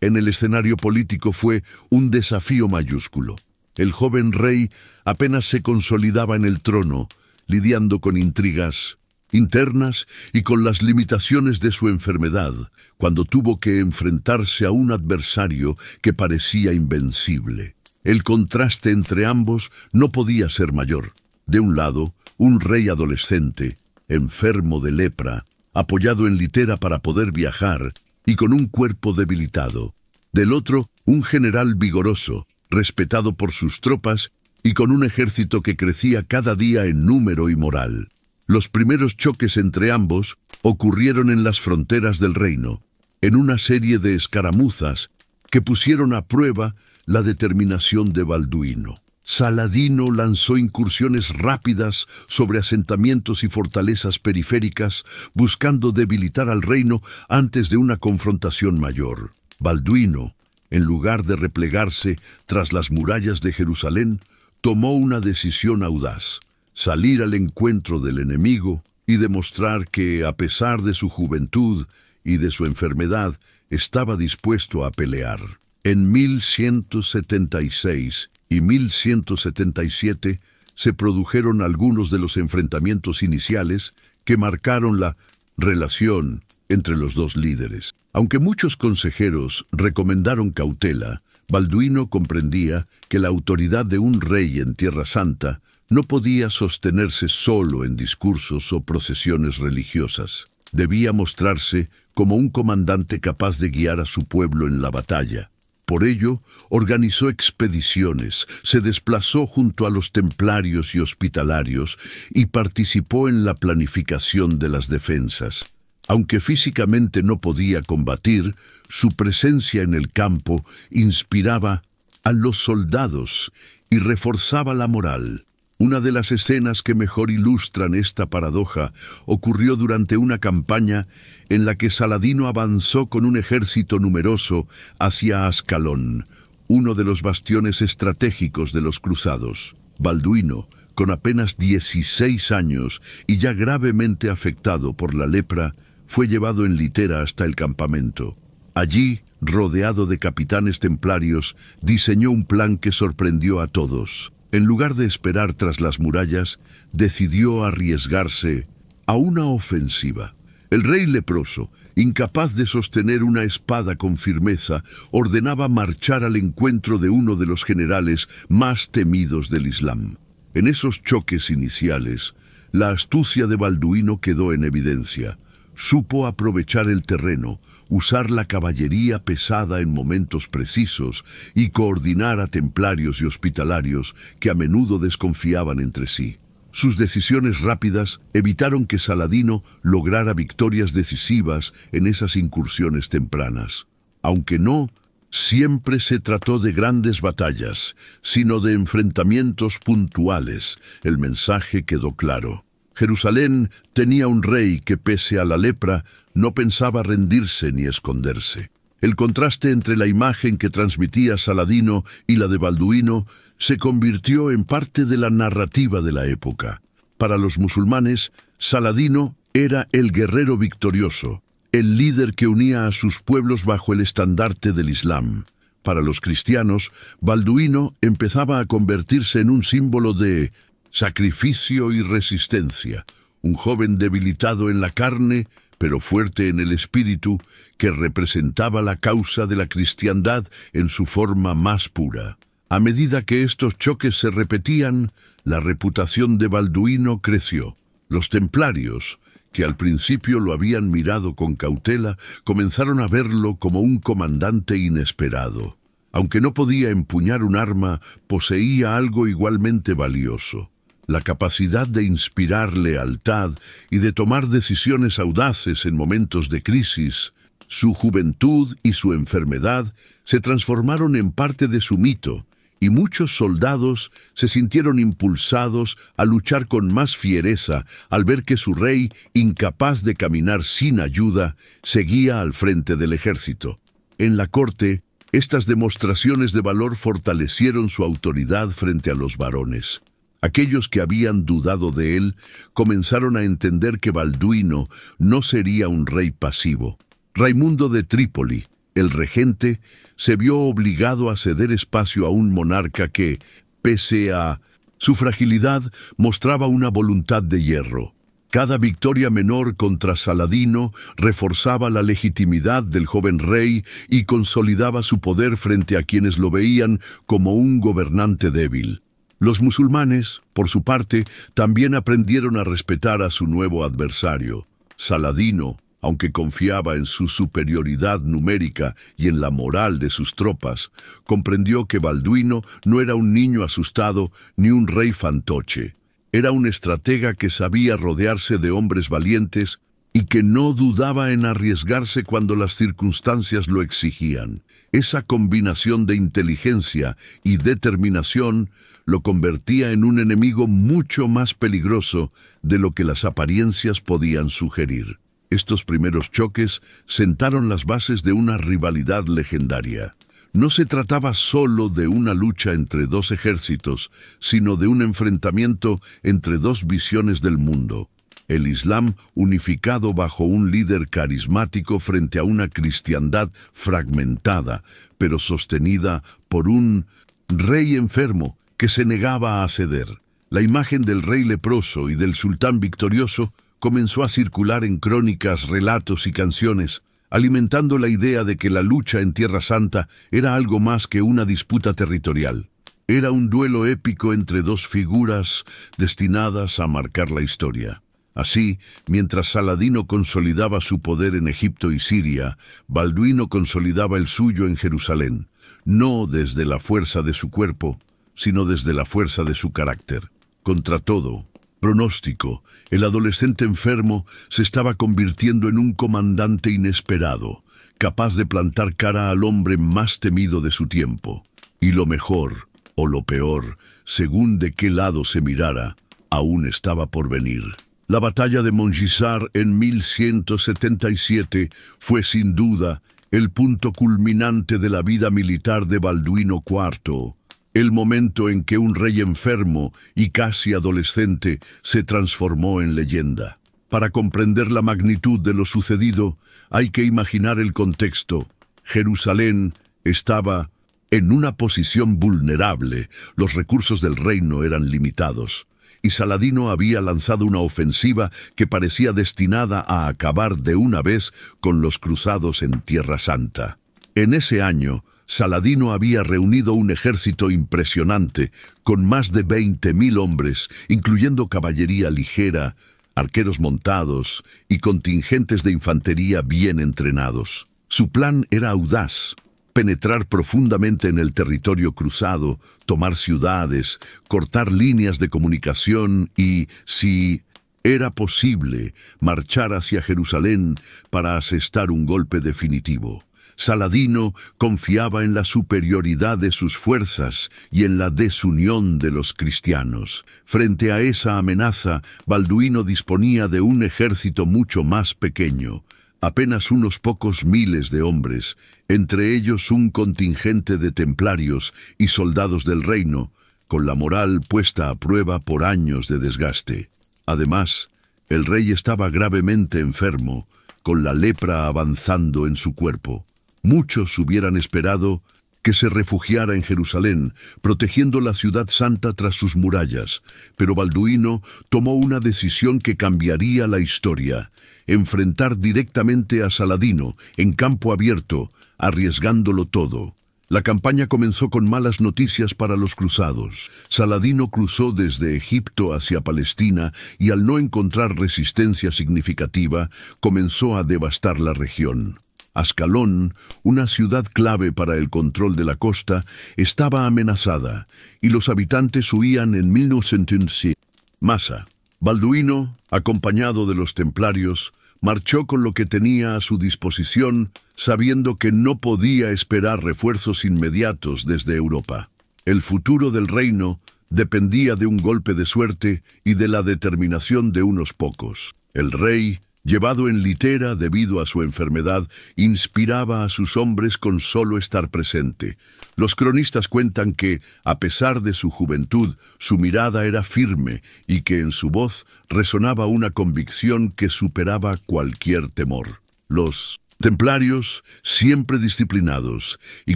en el escenario político fue un desafío mayúsculo. El joven rey apenas se consolidaba en el trono, lidiando con intrigas internas y con las limitaciones de su enfermedad, cuando tuvo que enfrentarse a un adversario que parecía invencible. El contraste entre ambos no podía ser mayor. De un lado, un rey adolescente, enfermo de lepra, apoyado en litera para poder viajar y con un cuerpo debilitado. Del otro, un general vigoroso, respetado por sus tropas y con un ejército que crecía cada día en número y moral. Los primeros choques entre ambos ocurrieron en las fronteras del reino, en una serie de escaramuzas que pusieron a prueba la determinación de Balduino. Saladino lanzó incursiones rápidas sobre asentamientos y fortalezas periféricas, buscando debilitar al reino antes de una confrontación mayor. Balduino, en lugar de replegarse tras las murallas de Jerusalén, tomó una decisión audaz: salir al encuentro del enemigo y demostrar que, a pesar de su juventud y de su enfermedad, estaba dispuesto a pelear. En 1176 y 1177 se produjeron algunos de los enfrentamientos iniciales que marcaron la relación entre los dos líderes. Aunque muchos consejeros recomendaron cautela, Balduino comprendía que la autoridad de un rey en Tierra Santa no podía sostenerse solo en discursos o procesiones religiosas. Debía mostrarse como un comandante capaz de guiar a su pueblo en la batalla. Por ello, organizó expediciones, se desplazó junto a los templarios y hospitalarios y participó en la planificación de las defensas. Aunque físicamente no podía combatir, su presencia en el campo inspiraba a los soldados y reforzaba la moral. Una de las escenas que mejor ilustran esta paradoja ocurrió durante una campaña en la que Saladino avanzó con un ejército numeroso hacia Ascalón, uno de los bastiones estratégicos de los cruzados. Balduino, con apenas 16 años y ya gravemente afectado por la lepra, fue llevado en litera hasta el campamento. Allí rodeado de capitanes templarios, diseñó un plan que sorprendió a todos. En lugar de esperar tras las murallas, decidió arriesgarse a una ofensiva. El rey leproso, incapaz de sostener una espada con firmeza, ordenaba marchar al encuentro de uno de los generales más temidos del Islam. En esos choques iniciales, la astucia de Balduino quedó en evidencia. Supo aprovechar el terreno, usar la caballería pesada en momentos precisos y coordinar a templarios y hospitalarios que a menudo desconfiaban entre sí. Sus decisiones rápidas evitaron que Saladino lograra victorias decisivas en esas incursiones tempranas. Aunque no siempre se trató de grandes batallas, sino de enfrentamientos puntuales, el mensaje quedó claro. Jerusalén tenía un rey que, pese a la lepra, no pensaba rendirse ni esconderse. El contraste entre la imagen que transmitía Saladino y la de Balduino se convirtió en parte de la narrativa de la época. Para los musulmanes, Saladino era el guerrero victorioso, el líder que unía a sus pueblos bajo el estandarte del Islam. Para los cristianos, Balduino empezaba a convertirse en un símbolo de sacrificio y resistencia, un joven debilitado en la carne, pero fuerte en el espíritu, que representaba la causa de la cristiandad en su forma más pura. A medida que estos choques se repetían, la reputación de Balduino creció. Los templarios, que al principio lo habían mirado con cautela, comenzaron a verlo como un comandante inesperado. Aunque no podía empuñar un arma, poseía algo igualmente valioso: la capacidad de inspirar lealtad y de tomar decisiones audaces en momentos de crisis. Su juventud y su enfermedad se transformaron en parte de su mito, y muchos soldados se sintieron impulsados a luchar con más fiereza al ver que su rey, incapaz de caminar sin ayuda, seguía al frente del ejército. En la corte, estas demostraciones de valor fortalecieron su autoridad frente a los varones. Aquellos que habían dudado de él comenzaron a entender que Balduino no sería un rey pasivo. Raimundo de Trípoli, el regente, se vio obligado a ceder espacio a un monarca que, pese a su fragilidad, mostraba una voluntad de hierro. Cada victoria menor contra Saladino reforzaba la legitimidad del joven rey y consolidaba su poder frente a quienes lo veían como un gobernante débil. Los musulmanes, por su parte, también aprendieron a respetar a su nuevo adversario. Saladino, aunque confiaba en su superioridad numérica y en la moral de sus tropas, comprendió que Balduino no era un niño asustado ni un rey fantoche. Era un estratega que sabía rodearse de hombres valientes y que no dudaba en arriesgarse cuando las circunstancias lo exigían. Esa combinación de inteligencia y determinación lo convertía en un enemigo mucho más peligroso de lo que las apariencias podían sugerir. Estos primeros choques sentaron las bases de una rivalidad legendaria. No se trataba solo de una lucha entre dos ejércitos, sino de un enfrentamiento entre dos visiones del mundo. El Islam unificado bajo un líder carismático frente a una cristiandad fragmentada, pero sostenida por un rey enfermo que se negaba a ceder. La imagen del rey leproso y del sultán victorioso comenzó a circular en crónicas, relatos y canciones, alimentando la idea de que la lucha en Tierra Santa era algo más que una disputa territorial. Era un duelo épico entre dos figuras destinadas a marcar la historia. Así, mientras Saladino consolidaba su poder en Egipto y Siria, Balduino consolidaba el suyo en Jerusalén, no desde la fuerza de su cuerpo, sino desde la fuerza de su carácter. Contra todo pronóstico, el adolescente enfermo se estaba convirtiendo en un comandante inesperado, capaz de plantar cara al hombre más temido de su tiempo. Y lo mejor, o lo peor, según de qué lado se mirara, aún estaba por venir. La batalla de Montgisart en 1177 fue sin duda el punto culminante de la vida militar de Balduino IV, el momento en que un rey enfermo y casi adolescente se transformó en leyenda. Para comprender la magnitud de lo sucedido, hay que imaginar el contexto. Jerusalén estaba en una posición vulnerable, los recursos del reino eran limitados, y Saladino había lanzado una ofensiva que parecía destinada a acabar de una vez con los cruzados en Tierra Santa. En ese año, Saladino había reunido un ejército impresionante, con más de 20.000 hombres, incluyendo caballería ligera, arqueros montados y contingentes de infantería bien entrenados. Su plan era audaz: penetrar profundamente en el territorio cruzado, tomar ciudades, cortar líneas de comunicación y, si era posible, marchar hacia Jerusalén para asestar un golpe definitivo. Saladino confiaba en la superioridad de sus fuerzas y en la desunión de los cristianos. Frente a esa amenaza, Balduino disponía de un ejército mucho más pequeño, apenas unos pocos miles de hombres, entre ellos un contingente de templarios y soldados del reino, con la moral puesta a prueba por años de desgaste. Además, el rey estaba gravemente enfermo, con la lepra avanzando en su cuerpo. Muchos hubieran esperado que se refugiara en Jerusalén, protegiendo la ciudad santa tras sus murallas, pero Balduino tomó una decisión que cambiaría la historia: enfrentar directamente a Saladino en campo abierto, arriesgándolo todo. La campaña comenzó con malas noticias para los cruzados. Saladino cruzó desde Egipto hacia Palestina y, al no encontrar resistencia significativa, comenzó a devastar la región. Ascalón, una ciudad clave para el control de la costa, estaba amenazada y los habitantes huían en 1907. Masa. Balduino, acompañado de los templarios, marchó con lo que tenía a su disposición, sabiendo que no podía esperar refuerzos inmediatos desde Europa. El futuro del reino dependía de un golpe de suerte y de la determinación de unos pocos. El rey, llevado en litera debido a su enfermedad, inspiraba a sus hombres con solo estar presente. Los cronistas cuentan que, a pesar de su juventud, su mirada era firme y que en su voz resonaba una convicción que superaba cualquier temor. Los templarios, siempre disciplinados y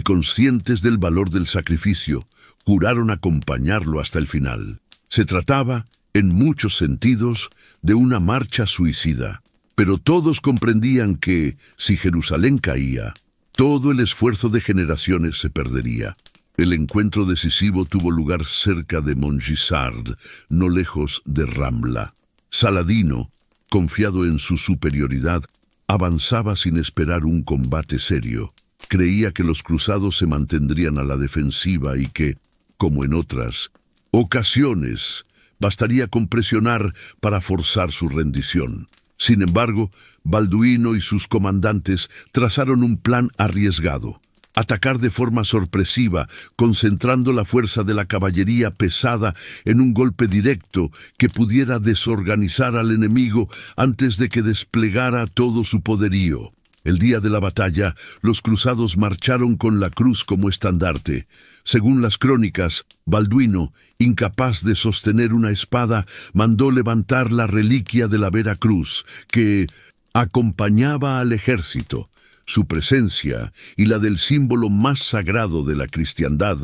conscientes del valor del sacrificio, juraron acompañarlo hasta el final. Se trataba, en muchos sentidos, de una marcha suicida. Pero todos comprendían que, si Jerusalén caía, todo el esfuerzo de generaciones se perdería. El encuentro decisivo tuvo lugar cerca de Montgisard, no lejos de Ramla. Saladino, confiado en su superioridad, avanzaba sin esperar un combate serio. Creía que los cruzados se mantendrían a la defensiva y que, como en otras ocasiones, bastaría con presionar para forzar su rendición. Sin embargo, Balduino y sus comandantes trazaron un plan arriesgado: atacar de forma sorpresiva, concentrando la fuerza de la caballería pesada en un golpe directo que pudiera desorganizar al enemigo antes de que desplegara todo su poderío. El día de la batalla, los cruzados marcharon con la cruz como estandarte. Según las crónicas, Balduino, incapaz de sostener una espada, mandó levantar la reliquia de la Vera Cruz, que acompañaba al ejército. Su presencia y la del símbolo más sagrado de la cristiandad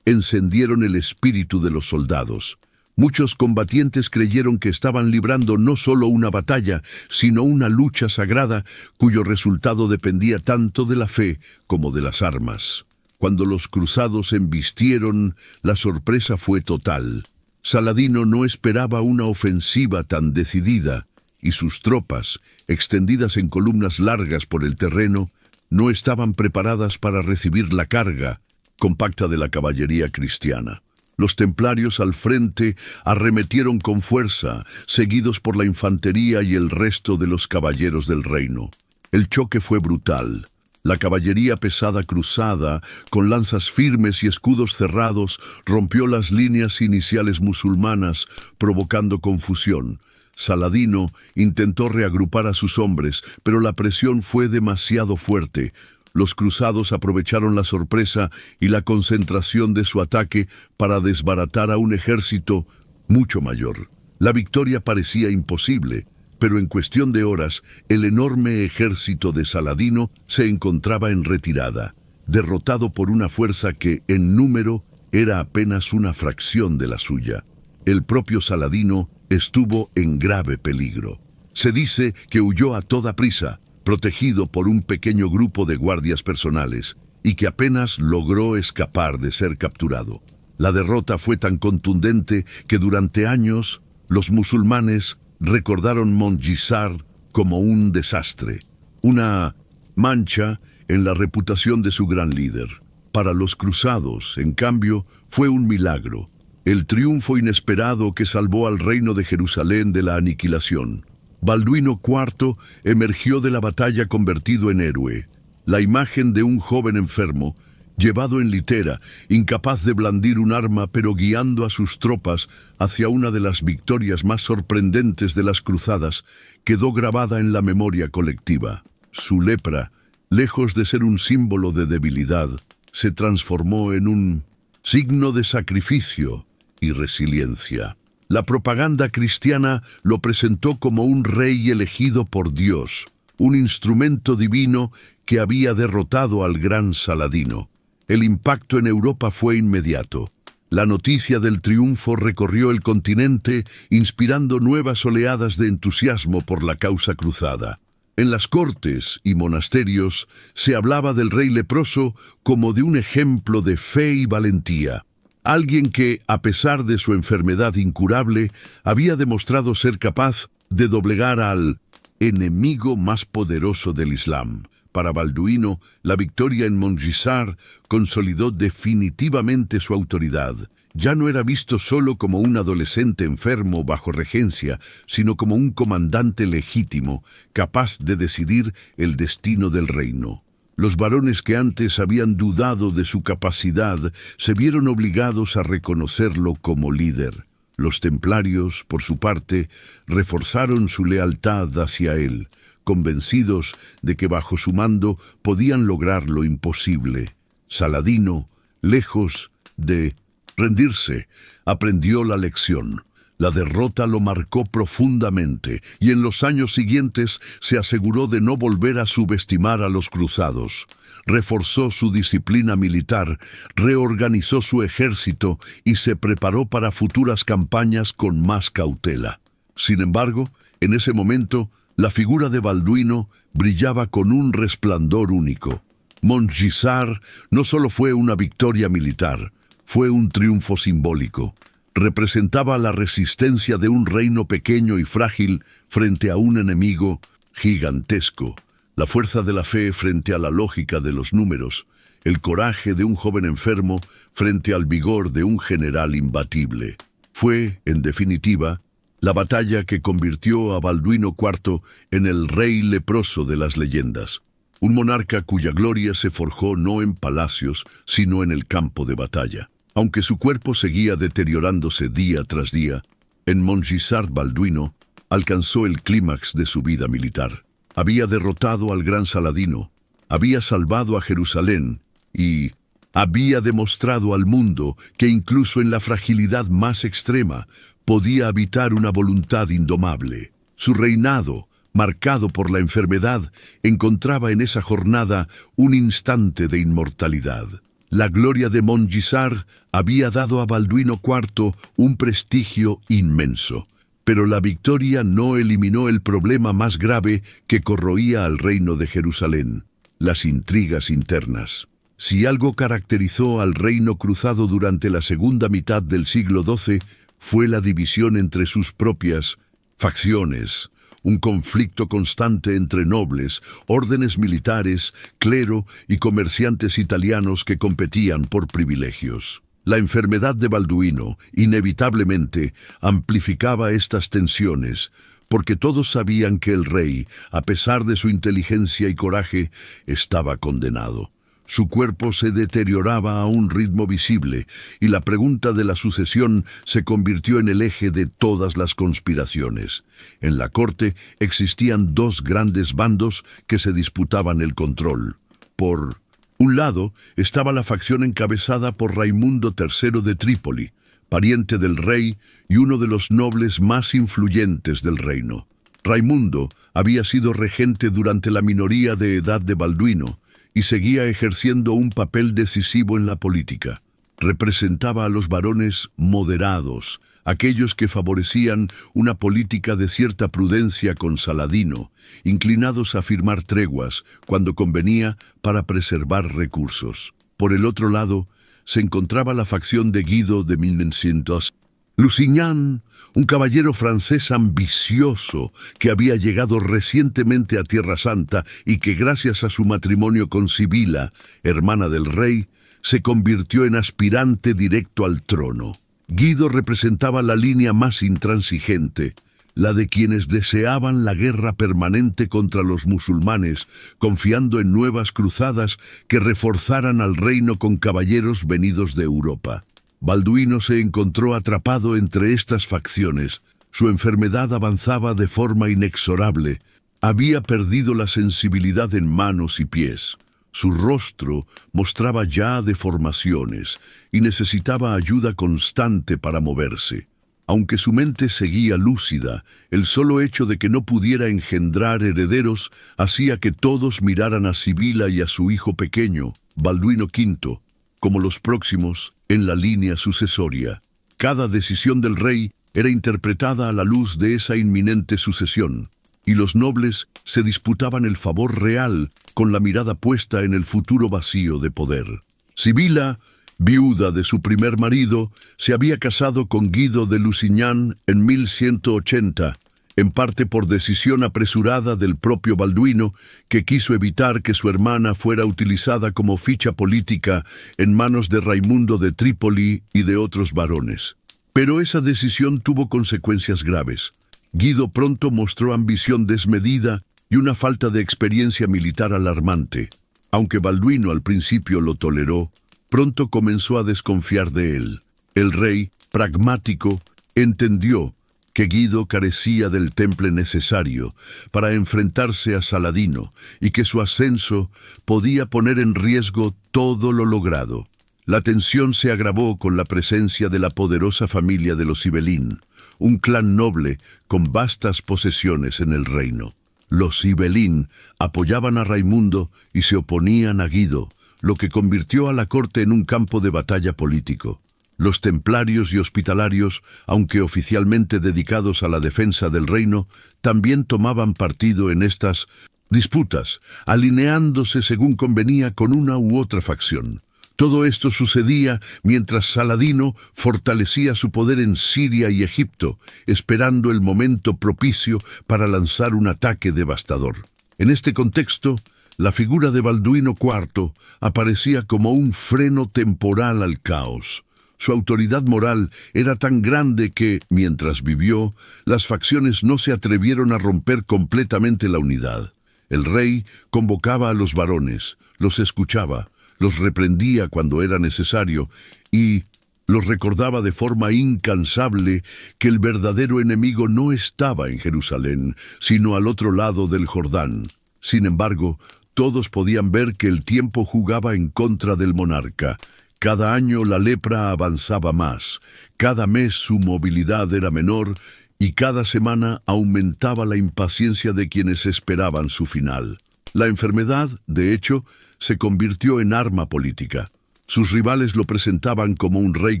encendieron el espíritu de los soldados. Muchos combatientes creyeron que estaban librando no solo una batalla, sino una lucha sagrada cuyo resultado dependía tanto de la fe como de las armas. Cuando los cruzados embistieron, la sorpresa fue total. Saladino no esperaba una ofensiva tan decidida, y sus tropas, extendidas en columnas largas por el terreno, no estaban preparadas para recibir la carga compacta de la caballería cristiana. Los templarios al frente arremetieron con fuerza, seguidos por la infantería y el resto de los caballeros del reino. El choque fue brutal. La caballería pesada cruzada, con lanzas firmes y escudos cerrados, rompió las líneas iniciales musulmanas, provocando confusión. Saladino intentó reagrupar a sus hombres, pero la presión fue demasiado fuerte. Los cruzados aprovecharon la sorpresa y la concentración de su ataque para desbaratar a un ejército mucho mayor. La victoria parecía imposible. pero en cuestión de horas, el enorme ejército de Saladino se encontraba en retirada, derrotado por una fuerza que, en número, era apenas una fracción de la suya. El propio Saladino estuvo en grave peligro. Se dice que huyó a toda prisa, protegido por un pequeño grupo de guardias personales, y que apenas logró escapar de ser capturado. La derrota fue tan contundente que durante años los musulmanes recordaron Montgisard como un desastre, una mancha en la reputación de su gran líder. Para los cruzados, en cambio, fue un milagro, el triunfo inesperado que salvó al reino de Jerusalén de la aniquilación. Balduino IV emergió de la batalla convertido en héroe, la imagen de un joven enfermo, llevado en litera, incapaz de blandir un arma pero guiando a sus tropas hacia una de las victorias más sorprendentes de las cruzadas, quedó grabada en la memoria colectiva. Su lepra, lejos de ser un símbolo de debilidad, se transformó en un signo de sacrificio y resiliencia. La propaganda cristiana lo presentó como un rey elegido por Dios, un instrumento divino que había derrotado al gran Saladino. El impacto en Europa fue inmediato. La noticia del triunfo recorrió el continente, inspirando nuevas oleadas de entusiasmo por la causa cruzada. En las cortes y monasterios se hablaba del rey leproso como de un ejemplo de fe y valentía. Alguien que, a pesar de su enfermedad incurable, había demostrado ser capaz de doblegar al enemigo más poderoso del Islam. Para Balduino, la victoria en Montgisard consolidó definitivamente su autoridad. Ya no era visto solo como un adolescente enfermo bajo regencia, sino como un comandante legítimo, capaz de decidir el destino del reino. Los varones que antes habían dudado de su capacidad se vieron obligados a reconocerlo como líder. Los templarios, por su parte, reforzaron su lealtad hacia él, convencidos de que bajo su mando podían lograr lo imposible. Saladino, lejos de rendirse, aprendió la lección. La derrota lo marcó profundamente y en los años siguientes se aseguró de no volver a subestimar a los cruzados. Reforzó su disciplina militar, reorganizó su ejército y se preparó para futuras campañas con más cautela. Sin embargo, en ese momento, la figura de Balduino brillaba con un resplandor único. Montgisard no solo fue una victoria militar, fue un triunfo simbólico. Representaba la resistencia de un reino pequeño y frágil frente a un enemigo gigantesco, la fuerza de la fe frente a la lógica de los números, el coraje de un joven enfermo frente al vigor de un general imbatible. Fue, en definitiva, la batalla que convirtió a Balduino IV en el rey leproso de las leyendas, un monarca cuya gloria se forjó no en palacios, sino en el campo de batalla. Aunque su cuerpo seguía deteriorándose día tras día, en Montgisard Balduino alcanzó el clímax de su vida militar. Había derrotado al gran Saladino, había salvado a Jerusalén y había demostrado al mundo que incluso en la fragilidad más extrema podía habitar una voluntad indomable. Su reinado, marcado por la enfermedad, encontraba en esa jornada un instante de inmortalidad. La gloria de Montgisard había dado a Balduino IV un prestigio inmenso, pero la victoria no eliminó el problema más grave que corroía al reino de Jerusalén: las intrigas internas. Si algo caracterizó al reino cruzado durante la segunda mitad del siglo XII, fue la división entre sus propias facciones, un conflicto constante entre nobles, órdenes militares, clero y comerciantes italianos que competían por privilegios. La enfermedad de Balduino, inevitablemente, amplificaba estas tensiones, porque todos sabían que el rey, a pesar de su inteligencia y coraje, estaba condenado. Su cuerpo se deterioraba a un ritmo visible, y la pregunta de la sucesión se convirtió en el eje de todas las conspiraciones. En la corte existían dos grandes bandos que se disputaban el control. Por un lado estaba la facción encabezada por Raimundo III de Trípoli, pariente del rey y uno de los nobles más influyentes del reino. Raimundo había sido regente durante la minoría de edad de Balduino y seguía ejerciendo un papel decisivo en la política. Representaba a los varones moderados, aquellos que favorecían una política de cierta prudencia con Saladino, inclinados a firmar treguas cuando convenía para preservar recursos. Por el otro lado, se encontraba la facción de Guido de 1900. Lusignan, un caballero francés ambicioso que había llegado recientemente a Tierra Santa y que gracias a su matrimonio con Sibila, hermana del rey, se convirtió en aspirante directo al trono. Guido representaba la línea más intransigente, la de quienes deseaban la guerra permanente contra los musulmanes, confiando en nuevas cruzadas que reforzaran al reino con caballeros venidos de Europa. Balduino se encontró atrapado entre estas facciones. Su enfermedad avanzaba de forma inexorable. Había perdido la sensibilidad en manos y pies. Su rostro mostraba ya deformaciones y necesitaba ayuda constante para moverse. Aunque su mente seguía lúcida, el solo hecho de que no pudiera engendrar herederos hacía que todos miraran a Sibila y a su hijo pequeño, Balduino V, como los próximos en la línea sucesoria. Cada decisión del rey era interpretada a la luz de esa inminente sucesión, y los nobles se disputaban el favor real con la mirada puesta en el futuro vacío de poder. Sibila, viuda de su primer marido, se había casado con Guido de Lusignan en 1180, en parte por decisión apresurada del propio Balduino, que quiso evitar que su hermana fuera utilizada como ficha política en manos de Raimundo de Trípoli y de otros varones. Pero esa decisión tuvo consecuencias graves. Guido pronto mostró ambición desmedida y una falta de experiencia militar alarmante. Aunque Balduino al principio lo toleró, pronto comenzó a desconfiar de él. El rey, pragmático, entendió que Guido carecía del temple necesario para enfrentarse a Saladino y que su ascenso podía poner en riesgo todo lo logrado. La tensión se agravó con la presencia de la poderosa familia de los Ibelín, un clan noble con vastas posesiones en el reino. Los Ibelín apoyaban a Raimundo y se oponían a Guido, lo que convirtió a la corte en un campo de batalla político. Los templarios y hospitalarios, aunque oficialmente dedicados a la defensa del reino, también tomaban partido en estas disputas, alineándose según convenía con una u otra facción. Todo esto sucedía mientras Saladino fortalecía su poder en Siria y Egipto, esperando el momento propicio para lanzar un ataque devastador. En este contexto, la figura de Balduino IV aparecía como un freno temporal al caos. Su autoridad moral era tan grande que, mientras vivió, las facciones no se atrevieron a romper completamente la unidad. El rey convocaba a los varones, los escuchaba, los reprendía cuando era necesario y los recordaba de forma incansable que el verdadero enemigo no estaba en Jerusalén, sino al otro lado del Jordán. Sin embargo, todos podían ver que el tiempo jugaba en contra del monarca. Cada año la lepra avanzaba más, cada mes su movilidad era menor y cada semana aumentaba la impaciencia de quienes esperaban su final. La enfermedad, de hecho, se convirtió en arma política. Sus rivales lo presentaban como un rey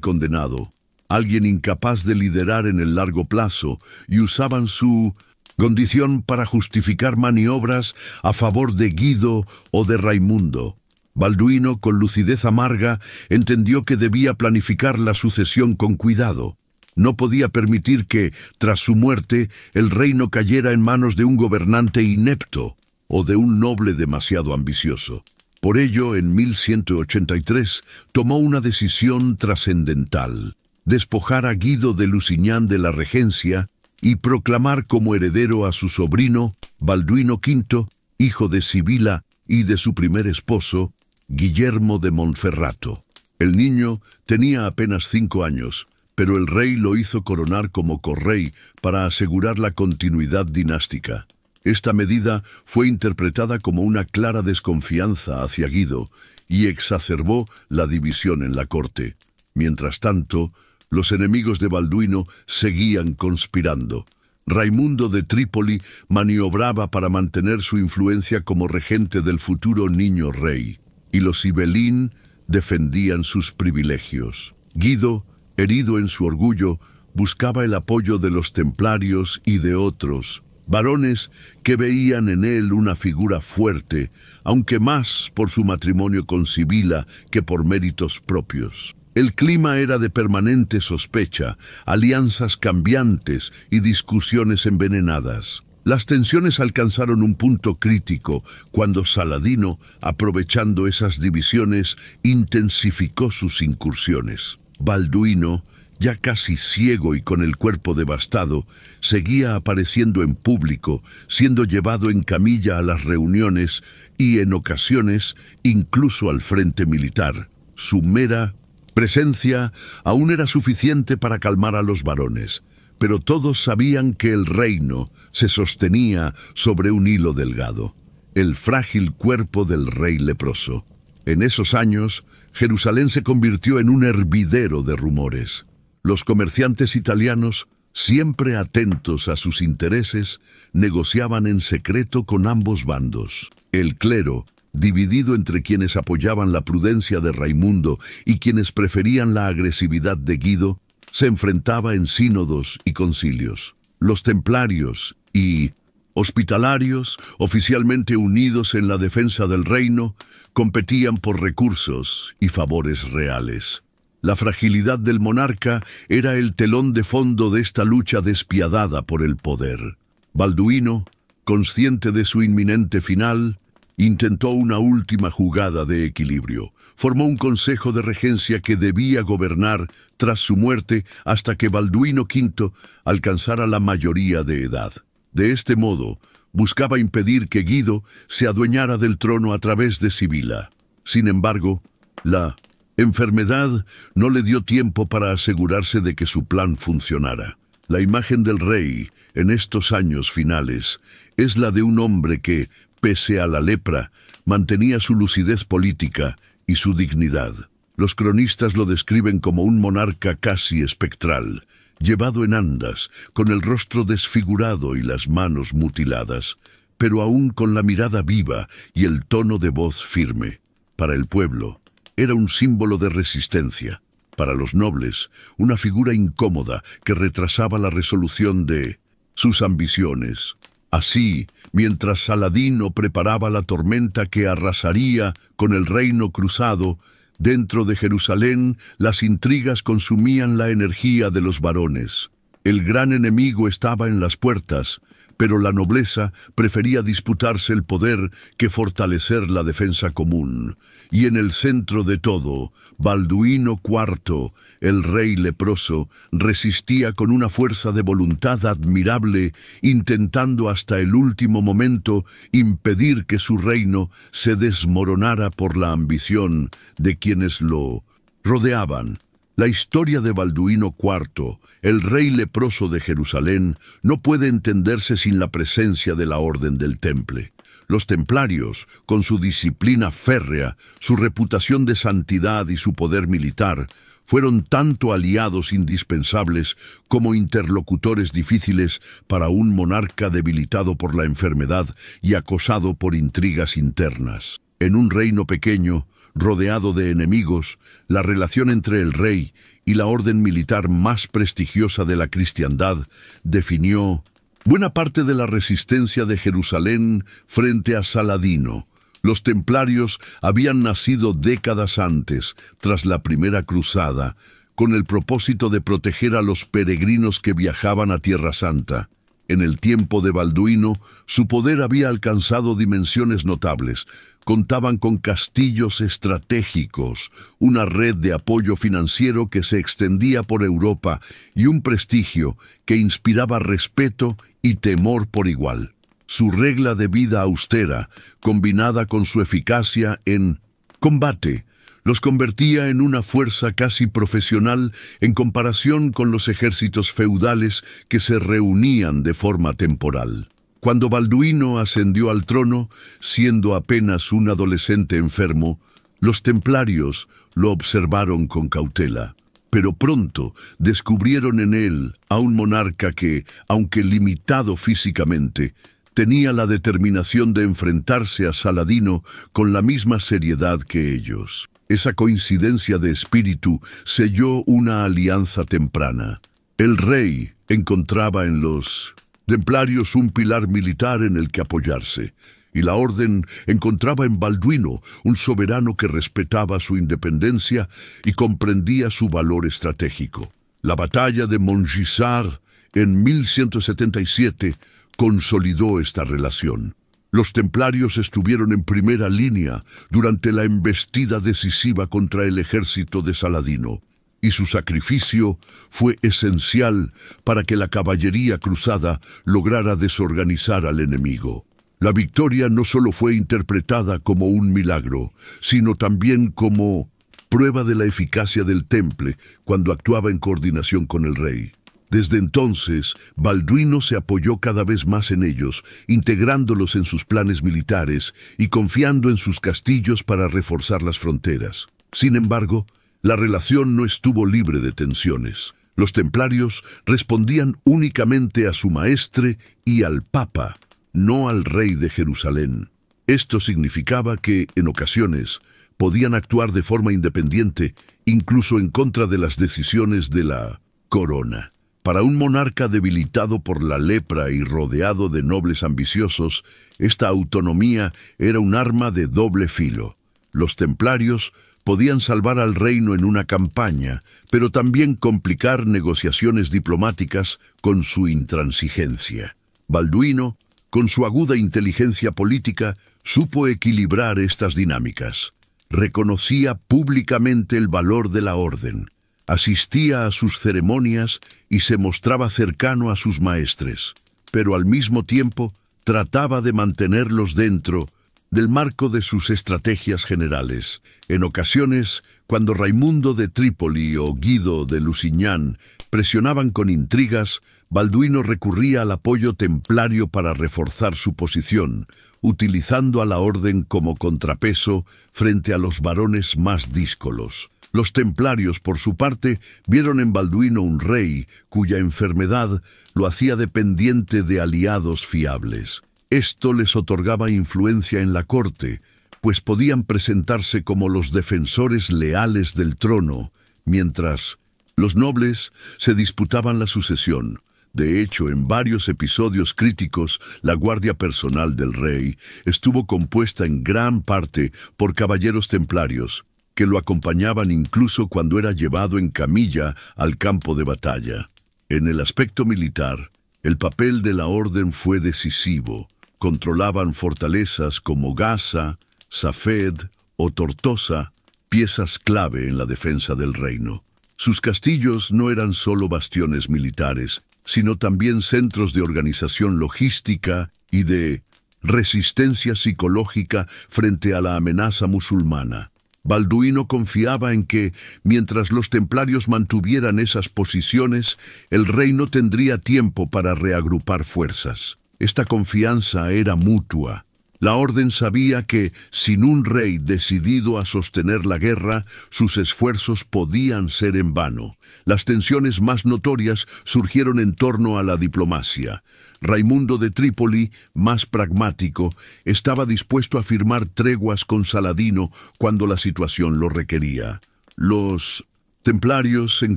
condenado, alguien incapaz de liderar en el largo plazo, y usaban su condición para justificar maniobras a favor de Guido o de Raimundo. Balduino, con lucidez amarga, entendió que debía planificar la sucesión con cuidado. No podía permitir que, tras su muerte, el reino cayera en manos de un gobernante inepto o de un noble demasiado ambicioso. Por ello, en 1183, tomó una decisión trascendental: despojar a Guido de Lusignan de la regencia y proclamar como heredero a su sobrino, Balduino V, hijo de Sibila y de su primer esposo, Guillermo de Monferrato. El niño tenía apenas 5 años, pero el rey lo hizo coronar como correy para asegurar la continuidad dinástica. Esta medida fue interpretada como una clara desconfianza hacia Guido y exacerbó la división en la corte. Mientras tanto, los enemigos de Balduino seguían conspirando. Raimundo de Trípoli maniobraba para mantener su influencia como regente del futuro niño rey, y los Ibelín defendían sus privilegios. Guido, herido en su orgullo, buscaba el apoyo de los templarios y de otros varones que veían en él una figura fuerte, aunque más por su matrimonio con Sibila que por méritos propios. El clima era de permanente sospecha, alianzas cambiantes y discusiones envenenadas. Las tensiones alcanzaron un punto crítico cuando Saladino, aprovechando esas divisiones, intensificó sus incursiones. Balduino, ya casi ciego y con el cuerpo devastado, seguía apareciendo en público, siendo llevado en camilla a las reuniones y, en ocasiones, incluso al frente militar. Su mera presencia aún era suficiente para calmar a los varones, pero todos sabían que el reino se sostenía sobre un hilo delgado, el frágil cuerpo del rey leproso. En esos años, Jerusalén se convirtió en un hervidero de rumores. Los comerciantes italianos, siempre atentos a sus intereses, negociaban en secreto con ambos bandos. El clero, dividido entre quienes apoyaban la prudencia de Raimundo y quienes preferían la agresividad de Guido, se enfrentaba en sínodos y concilios. Los templarios y hospitalarios, oficialmente unidos en la defensa del reino, competían por recursos y favores reales. La fragilidad del monarca era el telón de fondo de esta lucha despiadada por el poder. Balduino, consciente de su inminente final, intentó una última jugada de equilibrio. Formó un consejo de regencia que debía gobernar tras su muerte hasta que Balduino V alcanzara la mayoría de edad. De este modo, buscaba impedir que Guido se adueñara del trono a través de Sibila. Sin embargo, la enfermedad no le dio tiempo para asegurarse de que su plan funcionara. La imagen del rey, en estos años finales, es la de un hombre que, pese a la lepra, mantenía su lucidez política y su dignidad. Los cronistas lo describen como un monarca casi espectral, llevado en andas, con el rostro desfigurado y las manos mutiladas, pero aún con la mirada viva y el tono de voz firme. Para el pueblo, era un símbolo de resistencia. Para los nobles, una figura incómoda que retrasaba la resolución de sus ambiciones. Así, mientras Saladino preparaba la tormenta que arrasaría con el reino cruzado, dentro de Jerusalén las intrigas consumían la energía de los varones. El gran enemigo estaba en las puertas, pero la nobleza prefería disputarse el poder que fortalecer la defensa común. Y en el centro de todo, Balduino IV, el rey leproso, resistía con una fuerza de voluntad admirable, intentando hasta el último momento impedir que su reino se desmoronara por la ambición de quienes lo rodeaban. La historia de Balduino IV, el rey leproso de Jerusalén, no puede entenderse sin la presencia de la Orden del Temple. Los templarios, con su disciplina férrea, su reputación de santidad y su poder militar, fueron tanto aliados indispensables como interlocutores difíciles para un monarca debilitado por la enfermedad y acosado por intrigas internas. En un reino pequeño, rodeado de enemigos, la relación entre el rey y la orden militar más prestigiosa de la cristiandad definió buena parte de la resistencia de Jerusalén frente a Saladino. Los templarios habían nacido décadas antes, tras la primera cruzada, con el propósito de proteger a los peregrinos que viajaban a Tierra Santa. En el tiempo de Balduino, su poder había alcanzado dimensiones notables. Contaban con castillos estratégicos, una red de apoyo financiero que se extendía por Europa y un prestigio que inspiraba respeto y temor por igual. Su regla de vida austera, combinada con su eficacia en combate, los convertía en una fuerza casi profesional en comparación con los ejércitos feudales que se reunían de forma temporal. Cuando Balduino ascendió al trono, siendo apenas un adolescente enfermo, los templarios lo observaron con cautela. Pero pronto descubrieron en él a un monarca que, aunque limitado físicamente, tenía la determinación de enfrentarse a Saladino con la misma seriedad que ellos. Esa coincidencia de espíritu selló una alianza temprana. El rey encontraba en los templarios un pilar militar en el que apoyarse, y la orden encontraba en Balduino un soberano que respetaba su independencia y comprendía su valor estratégico. La batalla de Montgisard en 1177 consolidó esta relación. Los templarios estuvieron en primera línea durante la embestida decisiva contra el ejército de Saladino, y su sacrificio fue esencial para que la caballería cruzada lograra desorganizar al enemigo. La victoria no solo fue interpretada como un milagro, sino también como prueba de la eficacia del Temple cuando actuaba en coordinación con el rey. Desde entonces, Balduino se apoyó cada vez más en ellos, integrándolos en sus planes militares y confiando en sus castillos para reforzar las fronteras. Sin embargo, la relación no estuvo libre de tensiones. Los templarios respondían únicamente a su maestre y al papa, no al rey de Jerusalén. Esto significaba que, en ocasiones, podían actuar de forma independiente, incluso en contra de las decisiones de la corona. Para un monarca debilitado por la lepra y rodeado de nobles ambiciosos, esta autonomía era un arma de doble filo. Los templarios podían salvar al reino en una campaña, pero también complicar negociaciones diplomáticas con su intransigencia. Balduino, con su aguda inteligencia política, supo equilibrar estas dinámicas. Reconocía públicamente el valor de la orden, asistía a sus ceremonias y se mostraba cercano a sus maestres, pero al mismo tiempo trataba de mantenerlos dentro del marco de sus estrategias generales. En ocasiones, cuando Raimundo de Trípoli o Guido de Lusignan presionaban con intrigas, Balduino recurría al apoyo templario para reforzar su posición, utilizando a la orden como contrapeso frente a los varones más díscolos. Los templarios, por su parte, vieron en Balduino un rey cuya enfermedad lo hacía dependiente de aliados fiables. Esto les otorgaba influencia en la corte, pues podían presentarse como los defensores leales del trono, mientras los nobles se disputaban la sucesión. De hecho, en varios episodios críticos, la guardia personal del rey estuvo compuesta en gran parte por caballeros templarios, que lo acompañaban incluso cuando era llevado en camilla al campo de batalla. En el aspecto militar, el papel de la orden fue decisivo. Controlaban fortalezas como Gaza, Safed o Tortosa, piezas clave en la defensa del reino. Sus castillos no eran solo bastiones militares, sino también centros de organización logística y de resistencia psicológica frente a la amenaza musulmana. Balduino confiaba en que, mientras los templarios mantuvieran esas posiciones, el reino tendría tiempo para reagrupar fuerzas. Esta confianza era mutua. La orden sabía que, sin un rey decidido a sostener la guerra, sus esfuerzos podían ser en vano. Las tensiones más notorias surgieron en torno a la diplomacia. Raimundo de Trípoli, más pragmático, estaba dispuesto a firmar treguas con Saladino cuando la situación lo requería. Los templarios, en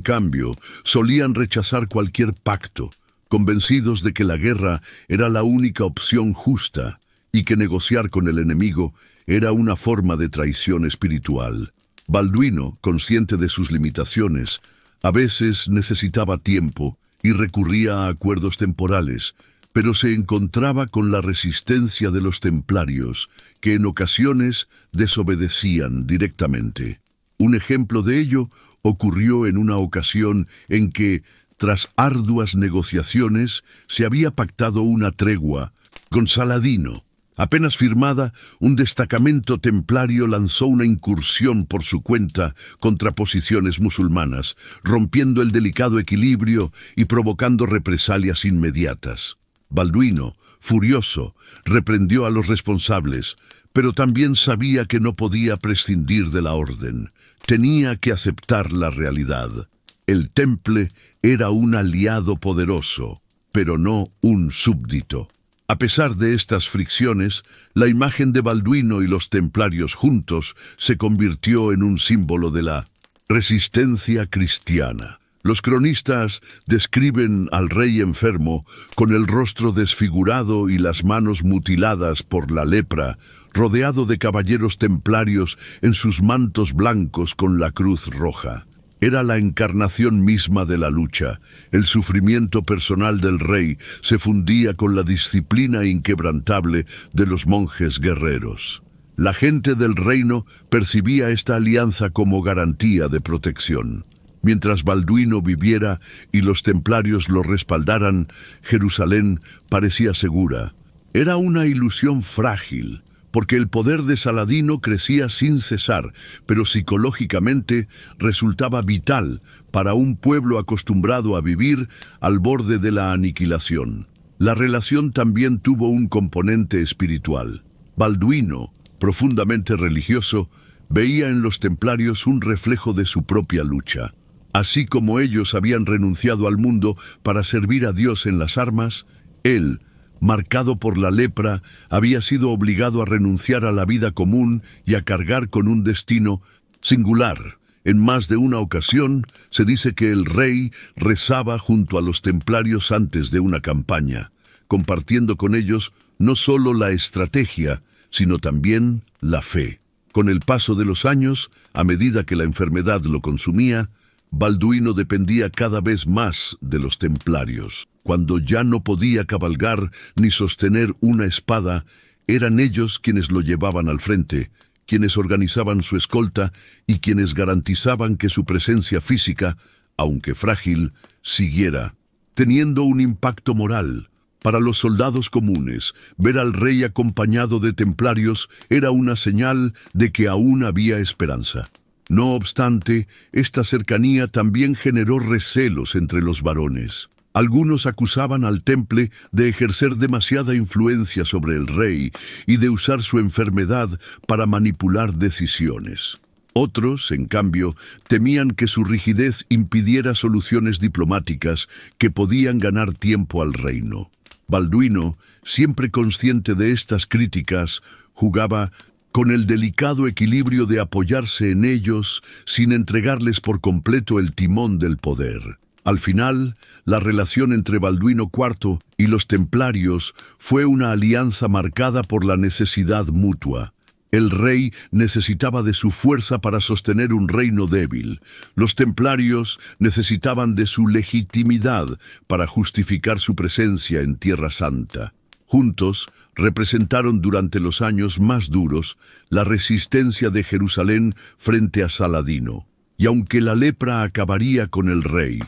cambio, solían rechazar cualquier pacto, convencidos de que la guerra era la única opción justa y que negociar con el enemigo era una forma de traición espiritual. Balduino, consciente de sus limitaciones, a veces necesitaba tiempo y recurría a acuerdos temporales, pero se encontraba con la resistencia de los templarios, que en ocasiones desobedecían directamente. Un ejemplo de ello ocurrió en una ocasión en que, tras arduas negociaciones, se había pactado una tregua con Saladino. Apenas firmada, un destacamento templario lanzó una incursión por su cuenta contra posiciones musulmanas, rompiendo el delicado equilibrio y provocando represalias inmediatas. Balduino, furioso, reprendió a los responsables, pero también sabía que no podía prescindir de la orden. Tenía que aceptar la realidad. El temple era un aliado poderoso, pero no un súbdito. A pesar de estas fricciones, la imagen de Balduino y los templarios juntos se convirtió en un símbolo de la resistencia cristiana. Los cronistas describen al rey enfermo con el rostro desfigurado y las manos mutiladas por la lepra, rodeado de caballeros templarios en sus mantos blancos con la cruz roja. Era la encarnación misma de la lucha. El sufrimiento personal del rey se fundía con la disciplina inquebrantable de los monjes guerreros. La gente del reino percibía esta alianza como garantía de protección. Mientras Balduino viviera y los templarios lo respaldaran, Jerusalén parecía segura. Era una ilusión frágil, porque el poder de Saladino crecía sin cesar, pero psicológicamente resultaba vital para un pueblo acostumbrado a vivir al borde de la aniquilación. La relación también tuvo un componente espiritual. Balduino, profundamente religioso, veía en los templarios un reflejo de su propia lucha. Así como ellos habían renunciado al mundo para servir a Dios en las armas, él, marcado por la lepra, había sido obligado a renunciar a la vida común y a cargar con un destino singular. En más de una ocasión, se dice que el rey rezaba junto a los templarios antes de una campaña, compartiendo con ellos no solo la estrategia, sino también la fe. Con el paso de los años, a medida que la enfermedad lo consumía, Balduino dependía cada vez más de los templarios. Cuando ya no podía cabalgar ni sostener una espada, eran ellos quienes lo llevaban al frente, quienes organizaban su escolta y quienes garantizaban que su presencia física, aunque frágil, siguiera, teniendo un impacto moral. Para los soldados comunes, ver al rey acompañado de templarios era una señal de que aún había esperanza. No obstante, esta cercanía también generó recelos entre los varones. Algunos acusaban al temple de ejercer demasiada influencia sobre el rey y de usar su enfermedad para manipular decisiones. Otros, en cambio, temían que su rigidez impidiera soluciones diplomáticas que podían ganar tiempo al reino. Balduino, siempre consciente de estas críticas, jugaba con el delicado equilibrio de apoyarse en ellos sin entregarles por completo el timón del poder. Al final, la relación entre Balduino IV y los templarios fue una alianza marcada por la necesidad mutua. El rey necesitaba de su fuerza para sostener un reino débil. Los templarios necesitaban de su legitimidad para justificar su presencia en Tierra Santa. Juntos, representaron durante los años más duros la resistencia de Jerusalén frente a Saladino. Y aunque la lepra acabaría con el rey,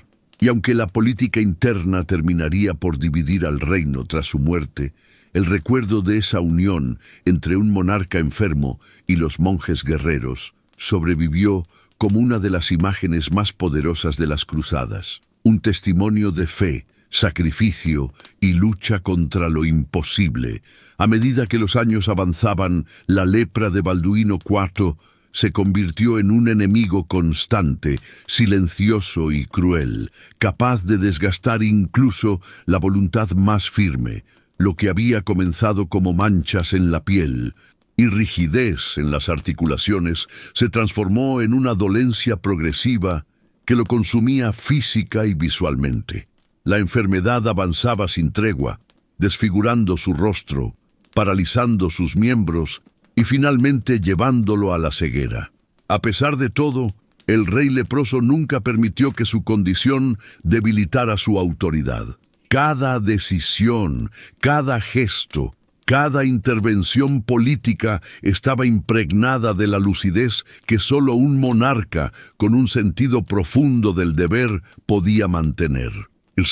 y aunque la política interna terminaría por dividir al reino tras su muerte, el recuerdo de esa unión entre un monarca enfermo y los monjes guerreros sobrevivió como una de las imágenes más poderosas de las cruzadas, un testimonio de fe, sacrificio y lucha contra lo imposible. A medida que los años avanzaban, la lepra de Balduino IV se convirtió en un enemigo constante, silencioso y cruel, capaz de desgastar incluso la voluntad más firme. Lo que había comenzado como manchas en la piel y rigidez en las articulaciones se transformó en una dolencia progresiva que lo consumía física y visualmente. La enfermedad avanzaba sin tregua, desfigurando su rostro, paralizando sus miembros y finalmente llevándolo a la ceguera. A pesar de todo, el rey leproso nunca permitió que su condición debilitara su autoridad. Cada decisión, cada gesto, cada intervención política estaba impregnada de la lucidez que solo un monarca con un sentido profundo del deber podía mantener. El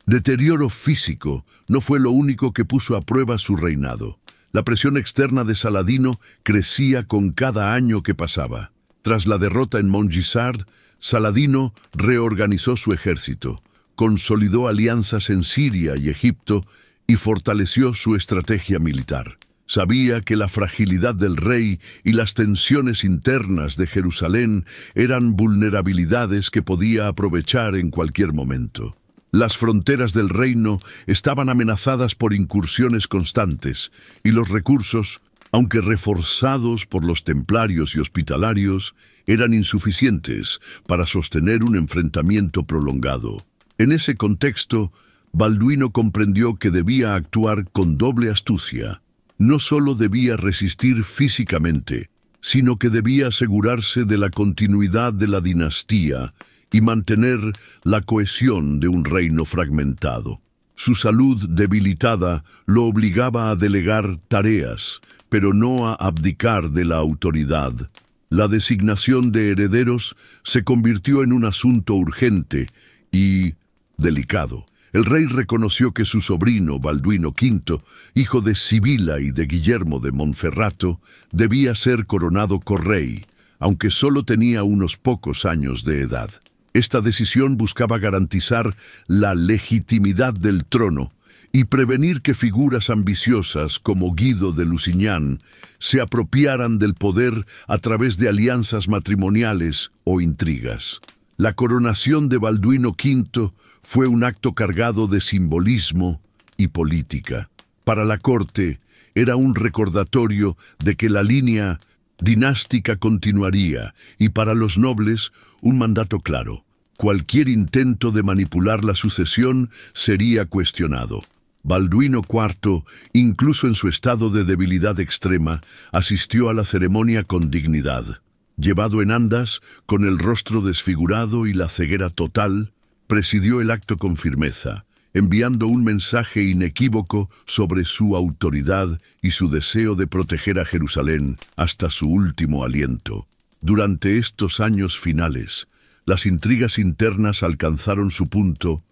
deterioro físico no fue lo único que puso a prueba su reinado. La presión externa de Saladino crecía con cada año que pasaba. Tras la derrota en Montgisard, Saladino reorganizó su ejército, consolidó alianzas en Siria y Egipto y fortaleció su estrategia militar. Sabía que la fragilidad del rey y las tensiones internas de Jerusalén eran vulnerabilidades que podía aprovechar en cualquier momento. Las fronteras del reino estaban amenazadas por incursiones constantes, y los recursos, aunque reforzados por los templarios y hospitalarios, eran insuficientes para sostener un enfrentamiento prolongado. En ese contexto, Balduino comprendió que debía actuar con doble astucia. No solo debía resistir físicamente, sino que debía asegurarse de la continuidad de la dinastía y mantener la cohesión de un reino fragmentado. Su salud debilitada lo obligaba a delegar tareas, pero no a abdicar de la autoridad. La designación de herederos se convirtió en un asunto urgente y delicado. El rey reconoció que su sobrino, Balduino V, hijo de Sibila y de Guillermo de Monferrato, debía ser coronado correy, aunque solo tenía unos pocos años de edad. Esta decisión buscaba garantizar la legitimidad del trono y prevenir que figuras ambiciosas como Guido de Lusignan se apropiaran del poder a través de alianzas matrimoniales o intrigas. La coronación de Balduino V fue un acto cargado de simbolismo y política. Para la corte era un recordatorio de que la línea dinástica continuaría, y para los nobles un mandato claro: cualquier intento de manipular la sucesión sería cuestionado. Balduino IV, incluso en su estado de debilidad extrema, asistió a la ceremonia con dignidad. Llevado en andas, con el rostro desfigurado y la ceguera total, presidió el acto con firmeza, enviando un mensaje inequívoco sobre su autoridad y su deseo de proteger a Jerusalén hasta su último aliento. Durante estos años finales, las intrigas internas alcanzaron su punto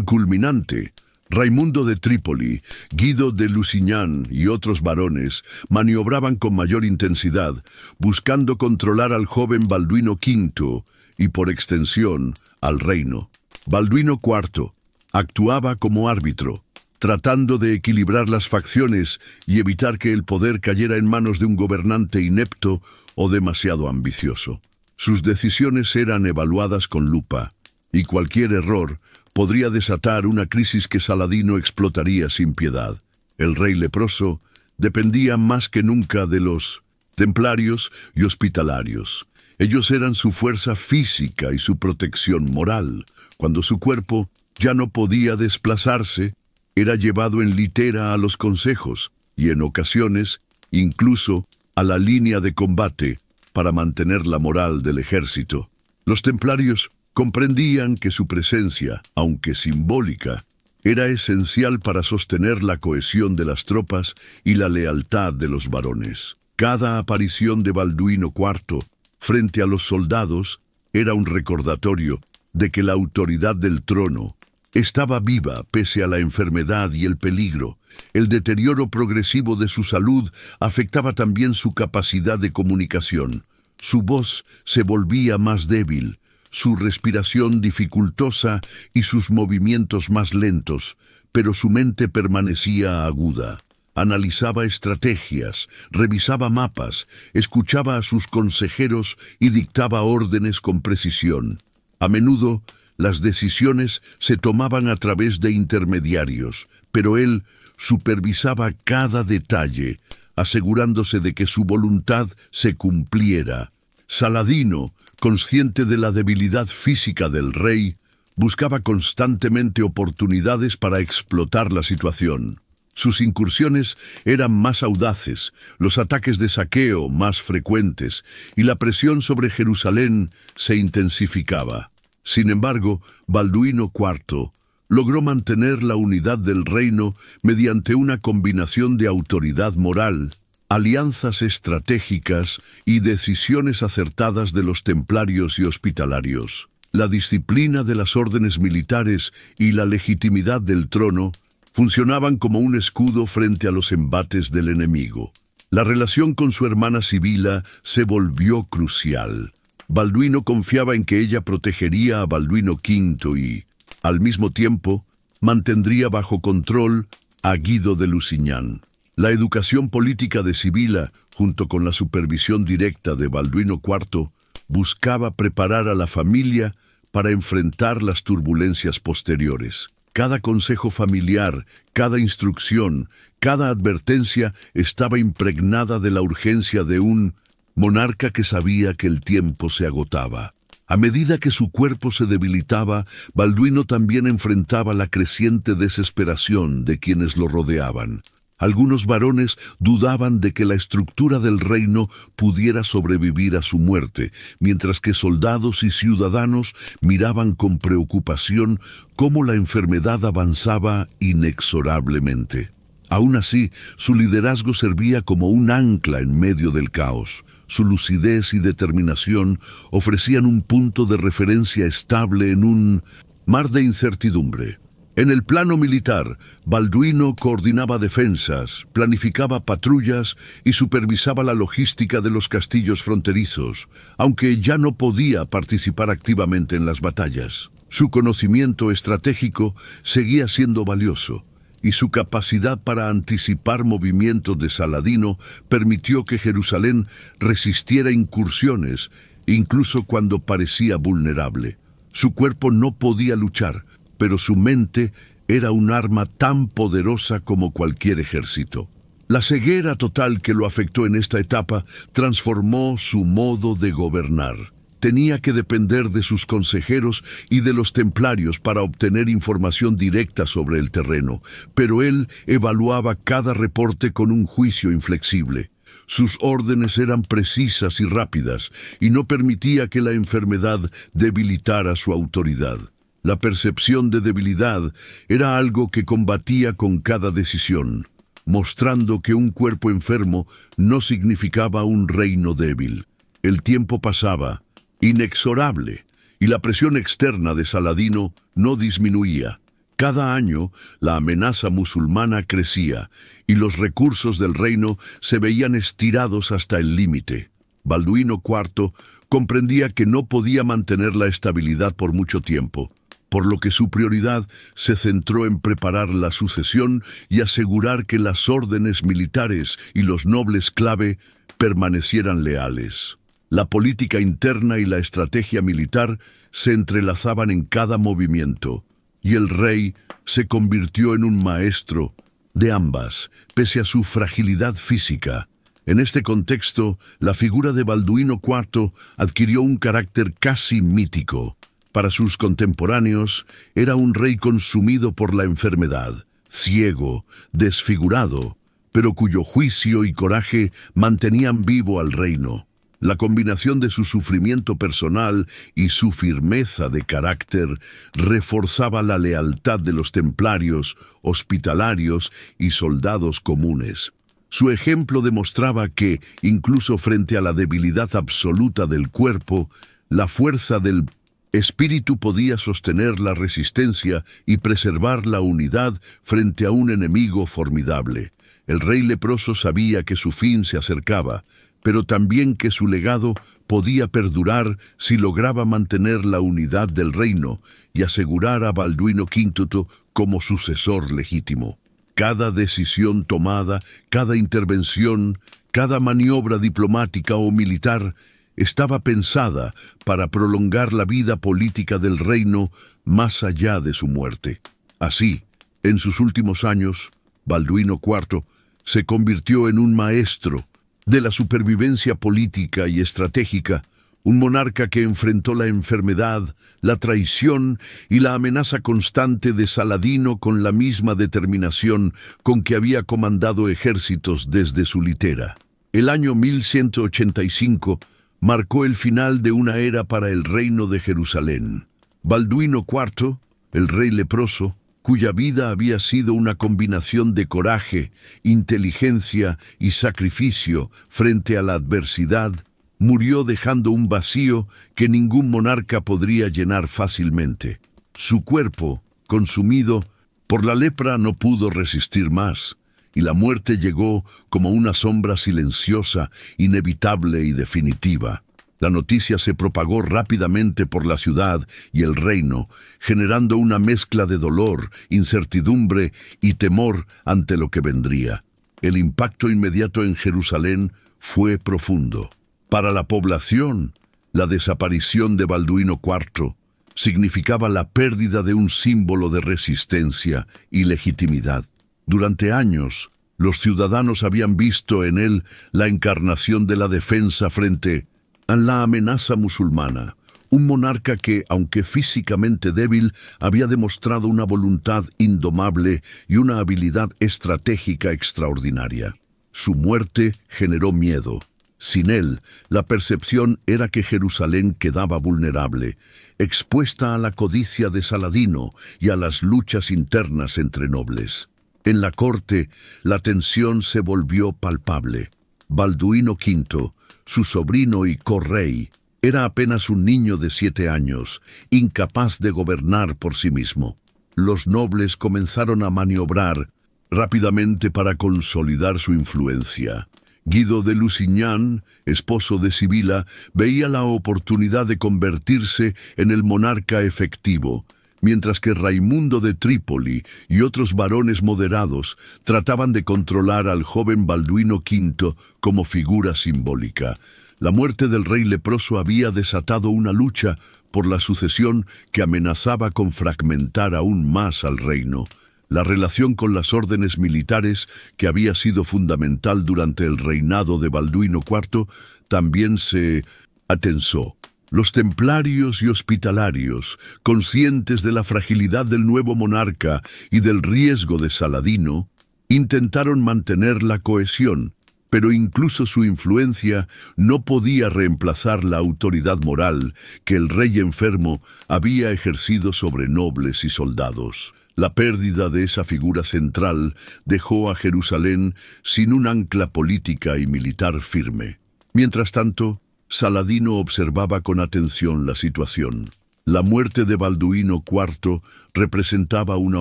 culminante. Raimundo de Trípoli, Guido de Lusignan y otros varones maniobraban con mayor intensidad, buscando controlar al joven Balduino V y, por extensión, al reino. Balduino IV actuaba como árbitro, tratando de equilibrar las facciones y evitar que el poder cayera en manos de un gobernante inepto o demasiado ambicioso. Sus decisiones eran evaluadas con lupa, y cualquier error podría desatar una crisis que Saladino explotaría sin piedad. El rey leproso dependía más que nunca de los templarios y hospitalarios. Ellos eran su fuerza física y su protección moral. Cuando su cuerpo ya no podía desplazarse, era llevado en litera a los consejos y, en ocasiones, incluso a la línea de combate para mantener la moral del ejército. Los templarios comprendían que su presencia, aunque simbólica, era esencial para sostener la cohesión de las tropas y la lealtad de los varones. Cada aparición de Balduino IV frente a los soldados era un recordatorio de que la autoridad del trono estaba viva pese a la enfermedad y el peligro. El deterioro progresivo de su salud afectaba también su capacidad de comunicación. Su voz se volvía más débil, su respiración dificultosa y sus movimientos más lentos, pero su mente permanecía aguda. Analizaba estrategias, revisaba mapas, escuchaba a sus consejeros y dictaba órdenes con precisión. A menudo, las decisiones se tomaban a través de intermediarios, pero él supervisaba cada detalle, asegurándose de que su voluntad se cumpliera. Saladino, consciente de la debilidad física del rey, buscaba constantemente oportunidades para explotar la situación. Sus incursiones eran más audaces, los ataques de saqueo más frecuentes, y la presión sobre Jerusalén se intensificaba. Sin embargo, Balduino IV logró mantener la unidad del reino mediante una combinación de autoridad moral, alianzas estratégicas y decisiones acertadas de los templarios y hospitalarios. La disciplina de las órdenes militares y la legitimidad del trono funcionaban como un escudo frente a los embates del enemigo. La relación con su hermana Sibila se volvió crucial. Balduino confiaba en que ella protegería a Balduino V y, al mismo tiempo, mantendría bajo control a Guido de Lusignan. La educación política de Sibila, junto con la supervisión directa de Balduino IV, buscaba preparar a la familia para enfrentar las turbulencias posteriores. Cada consejo familiar, cada instrucción, cada advertencia estaba impregnada de la urgencia de un monarca que sabía que el tiempo se agotaba. A medida que su cuerpo se debilitaba, Balduino también enfrentaba la creciente desesperación de quienes lo rodeaban. Algunos varones dudaban de que la estructura del reino pudiera sobrevivir a su muerte, mientras que soldados y ciudadanos miraban con preocupación cómo la enfermedad avanzaba inexorablemente. Aún así, su liderazgo servía como un ancla en medio del caos. Su lucidez y determinación ofrecían un punto de referencia estable en un mar de incertidumbre. En el plano militar, Balduino coordinaba defensas, planificaba patrullas y supervisaba la logística de los castillos fronterizos, aunque ya no podía participar activamente en las batallas. Su conocimiento estratégico seguía siendo valioso, y su capacidad para anticipar movimientos de Saladino permitió que Jerusalén resistiera incursiones, incluso cuando parecía vulnerable. Su cuerpo no podía luchar, pero su mente era un arma tan poderosa como cualquier ejército. La ceguera total que lo afectó en esta etapa transformó su modo de gobernar. Tenía que depender de sus consejeros y de los templarios para obtener información directa sobre el terreno, pero él evaluaba cada reporte con un juicio inflexible. Sus órdenes eran precisas y rápidas, y no permitía que la enfermedad debilitara su autoridad. La percepción de debilidad era algo que combatía con cada decisión, mostrando que un cuerpo enfermo no significaba un reino débil. El tiempo pasaba, inexorable, y la presión externa de Saladino no disminuía. Cada año, la amenaza musulmana crecía, y los recursos del reino se veían estirados hasta el límite. Balduino IV comprendía que no podía mantener la estabilidad por mucho tiempo, por lo que su prioridad se centró en preparar la sucesión y asegurar que las órdenes militares y los nobles clave permanecieran leales. La política interna y la estrategia militar se entrelazaban en cada movimiento, y el rey se convirtió en un maestro de ambas, pese a su fragilidad física. En este contexto, la figura de Balduino IV adquirió un carácter casi mítico. Para sus contemporáneos, era un rey consumido por la enfermedad, ciego, desfigurado, pero cuyo juicio y coraje mantenían vivo al reino. La combinación de su sufrimiento personal y su firmeza de carácter reforzaba la lealtad de los templarios, hospitalarios y soldados comunes. Su ejemplo demostraba que, incluso frente a la debilidad absoluta del cuerpo, la fuerza del espíritu podía sostener la resistencia y preservar la unidad frente a un enemigo formidable. El rey leproso sabía que su fin se acercaba, pero también que su legado podía perdurar si lograba mantener la unidad del reino y asegurar a Balduino V como sucesor legítimo. Cada decisión tomada, cada intervención, cada maniobra diplomática o militar estaba pensada para prolongar la vida política del reino más allá de su muerte. Así, en sus últimos años, Balduino IV se convirtió en un maestro de la supervivencia política y estratégica, un monarca que enfrentó la enfermedad, la traición y la amenaza constante de Saladino con la misma determinación con que había comandado ejércitos desde su litera. El año 1185 marcó el final de una era para el reino de Jerusalén. Balduino IV, el rey leproso, cuya vida había sido una combinación de coraje, inteligencia y sacrificio frente a la adversidad, murió dejando un vacío que ningún monarca podría llenar fácilmente. Su cuerpo, consumido por la lepra, no pudo resistir más, y la muerte llegó como una sombra silenciosa, inevitable y definitiva. La noticia se propagó rápidamente por la ciudad y el reino, generando una mezcla de dolor, incertidumbre y temor ante lo que vendría. El impacto inmediato en Jerusalén fue profundo. Para la población, la desaparición de Balduino IV significaba la pérdida de un símbolo de resistencia y legitimidad. Durante años, los ciudadanos habían visto en él la encarnación de la defensa frente a la amenaza musulmana. Un monarca que, aunque físicamente débil, había demostrado una voluntad indomable y una habilidad estratégica extraordinaria. Su muerte generó miedo. Sin él, la percepción era que Jerusalén quedaba vulnerable, expuesta a la codicia de Saladino y a las luchas internas entre nobles. En la corte, la tensión se volvió palpable. Balduino V, su sobrino y correy, era apenas un niño de 7 años, incapaz de gobernar por sí mismo. Los nobles comenzaron a maniobrar rápidamente para consolidar su influencia. Guido de Lusignan, esposo de Sibila, veía la oportunidad de convertirse en el monarca efectivo, mientras que Raimundo de Trípoli y otros varones moderados trataban de controlar al joven Balduino V como figura simbólica. La muerte del rey leproso había desatado una lucha por la sucesión que amenazaba con fragmentar aún más al reino. La relación con las órdenes militares, que había sido fundamental durante el reinado de Balduino IV, también se atensó. Los templarios y hospitalarios, conscientes de la fragilidad del nuevo monarca y del riesgo de Saladino, intentaron mantener la cohesión, pero incluso su influencia no podía reemplazar la autoridad moral que el rey enfermo había ejercido sobre nobles y soldados. La pérdida de esa figura central dejó a Jerusalén sin un ancla política y militar firme. Mientras tanto, Saladino observaba con atención la situación. La muerte de Balduino IV representaba una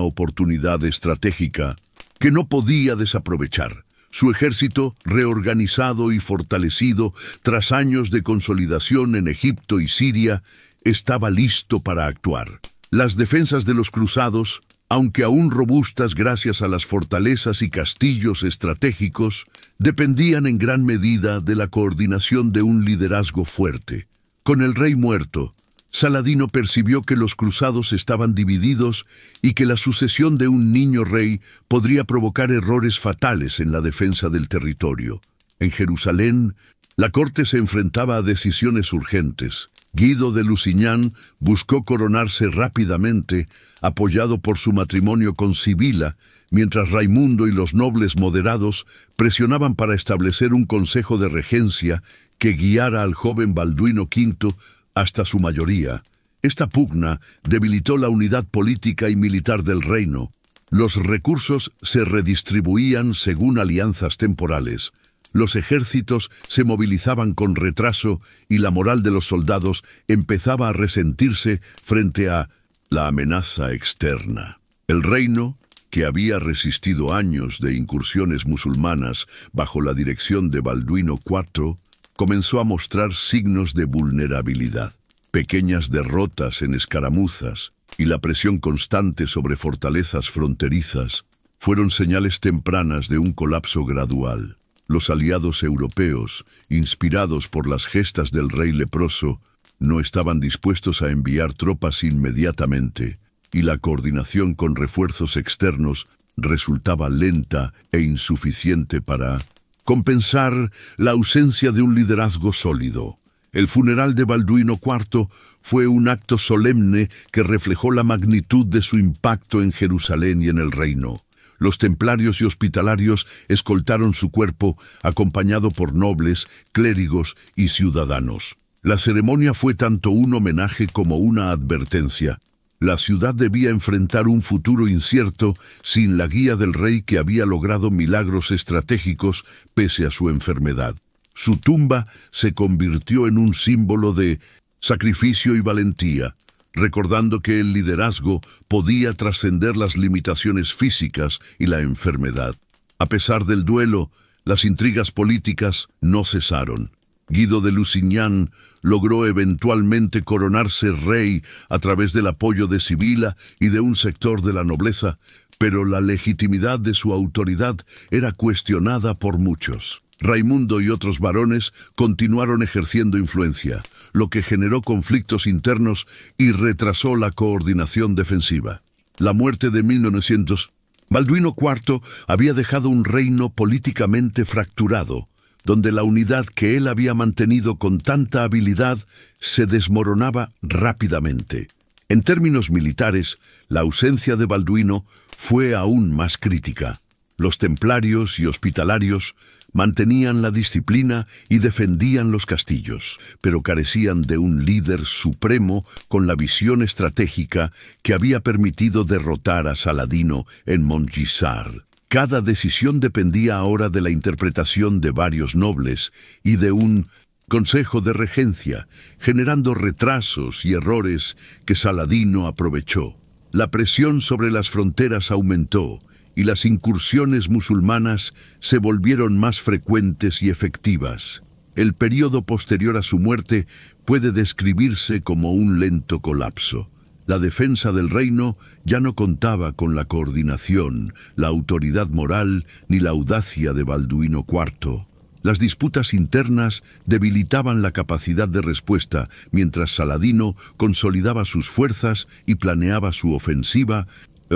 oportunidad estratégica que no podía desaprovechar. Su ejército, reorganizado y fortalecido tras años de consolidación en Egipto y Siria, estaba listo para actuar. Las defensas de los cruzados, aunque aún robustas gracias a las fortalezas y castillos estratégicos, dependían en gran medida de la coordinación de un liderazgo fuerte. Con el rey muerto, Saladino percibió que los cruzados estaban divididos y que la sucesión de un niño rey podría provocar errores fatales en la defensa del territorio. En Jerusalén, la corte se enfrentaba a decisiones urgentes. Guido de Lusignan buscó coronarse rápidamente, apoyado por su matrimonio con Sibila, mientras Raimundo y los nobles moderados presionaban para establecer un consejo de regencia que guiara al joven Balduino V hasta su mayoría. Esta pugna debilitó la unidad política y militar del reino. Los recursos se redistribuían según alianzas temporales. Los ejércitos se movilizaban con retraso y la moral de los soldados empezaba a resentirse frente a la amenaza externa. El reino, que había resistido años de incursiones musulmanas bajo la dirección de Balduino IV, comenzó a mostrar signos de vulnerabilidad. Pequeñas derrotas en escaramuzas y la presión constante sobre fortalezas fronterizas fueron señales tempranas de un colapso gradual. Los aliados europeos, inspirados por las gestas del rey leproso, no estaban dispuestos a enviar tropas inmediatamente, y la coordinación con refuerzos externos resultaba lenta e insuficiente para compensar la ausencia de un liderazgo sólido. El funeral de Balduino IV fue un acto solemne que reflejó la magnitud de su impacto en Jerusalén y en el reino. Los templarios y hospitalarios escoltaron su cuerpo, acompañado por nobles, clérigos y ciudadanos. La ceremonia fue tanto un homenaje como una advertencia. La ciudad debía enfrentar un futuro incierto sin la guía del rey que había logrado milagros estratégicos pese a su enfermedad. Su tumba se convirtió en un símbolo de sacrificio y valentía, recordando que el liderazgo podía trascender las limitaciones físicas y la enfermedad. A pesar del duelo, las intrigas políticas no cesaron. Guido de Lusignan logró eventualmente coronarse rey a través del apoyo de Sibila y de un sector de la nobleza, pero la legitimidad de su autoridad era cuestionada por muchos. Raimundo y otros varones continuaron ejerciendo influencia, lo que generó conflictos internos y retrasó la coordinación defensiva. La muerte de 1900. Balduino IV había dejado un reino políticamente fracturado, donde la unidad que él había mantenido con tanta habilidad se desmoronaba rápidamente. En términos militares, la ausencia de Balduino fue aún más crítica. Los templarios y hospitalarios mantenían la disciplina y defendían los castillos, pero carecían de un líder supremo con la visión estratégica que había permitido derrotar a Saladino en Montgisard. Cada decisión dependía ahora de la interpretación de varios nobles y de un consejo de regencia, generando retrasos y errores que Saladino aprovechó. La presión sobre las fronteras aumentó y las incursiones musulmanas se volvieron más frecuentes y efectivas. El período posterior a su muerte puede describirse como un lento colapso. La defensa del reino ya no contaba con la coordinación, la autoridad moral ni la audacia de Balduino IV. Las disputas internas debilitaban la capacidad de respuesta, mientras Saladino consolidaba sus fuerzas y planeaba su ofensiva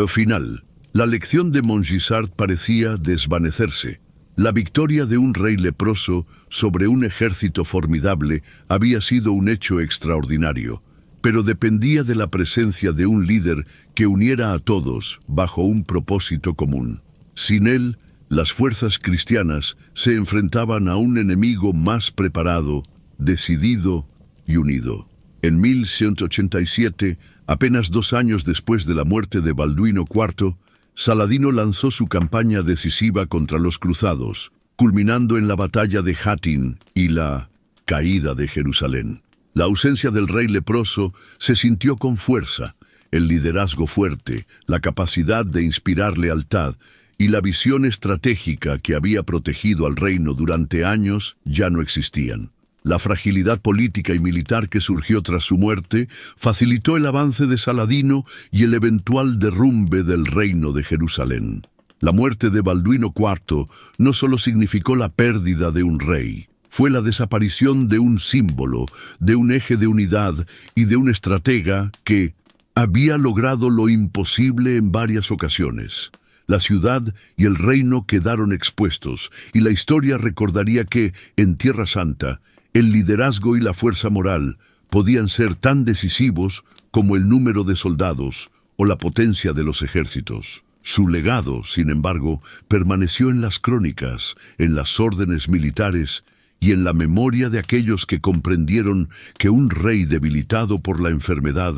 final. La lección de Montgisard parecía desvanecerse. La victoria de un rey leproso sobre un ejército formidable había sido un hecho extraordinario, pero dependía de la presencia de un líder que uniera a todos bajo un propósito común. Sin él, las fuerzas cristianas se enfrentaban a un enemigo más preparado, decidido y unido. En 1187, apenas 2 años después de la muerte de Balduino IV, Saladino lanzó su campaña decisiva contra los cruzados, culminando en la batalla de Hattin y la caída de Jerusalén. La ausencia del rey leproso se sintió con fuerza. El liderazgo fuerte, la capacidad de inspirar lealtad y la visión estratégica que había protegido al reino durante años ya no existían. La fragilidad política y militar que surgió tras su muerte facilitó el avance de Saladino y el eventual derrumbe del reino de Jerusalén. La muerte de Balduino IV no solo significó la pérdida de un rey, fue la desaparición de un símbolo, de un eje de unidad y de un estratega que había logrado lo imposible en varias ocasiones. La ciudad y el reino quedaron expuestos, y la historia recordaría que, en Tierra Santa, el liderazgo y la fuerza moral podían ser tan decisivos como el número de soldados o la potencia de los ejércitos. Su legado, sin embargo, permaneció en las crónicas, en las órdenes militares y en la memoria de aquellos que comprendieron que un rey debilitado por la enfermedad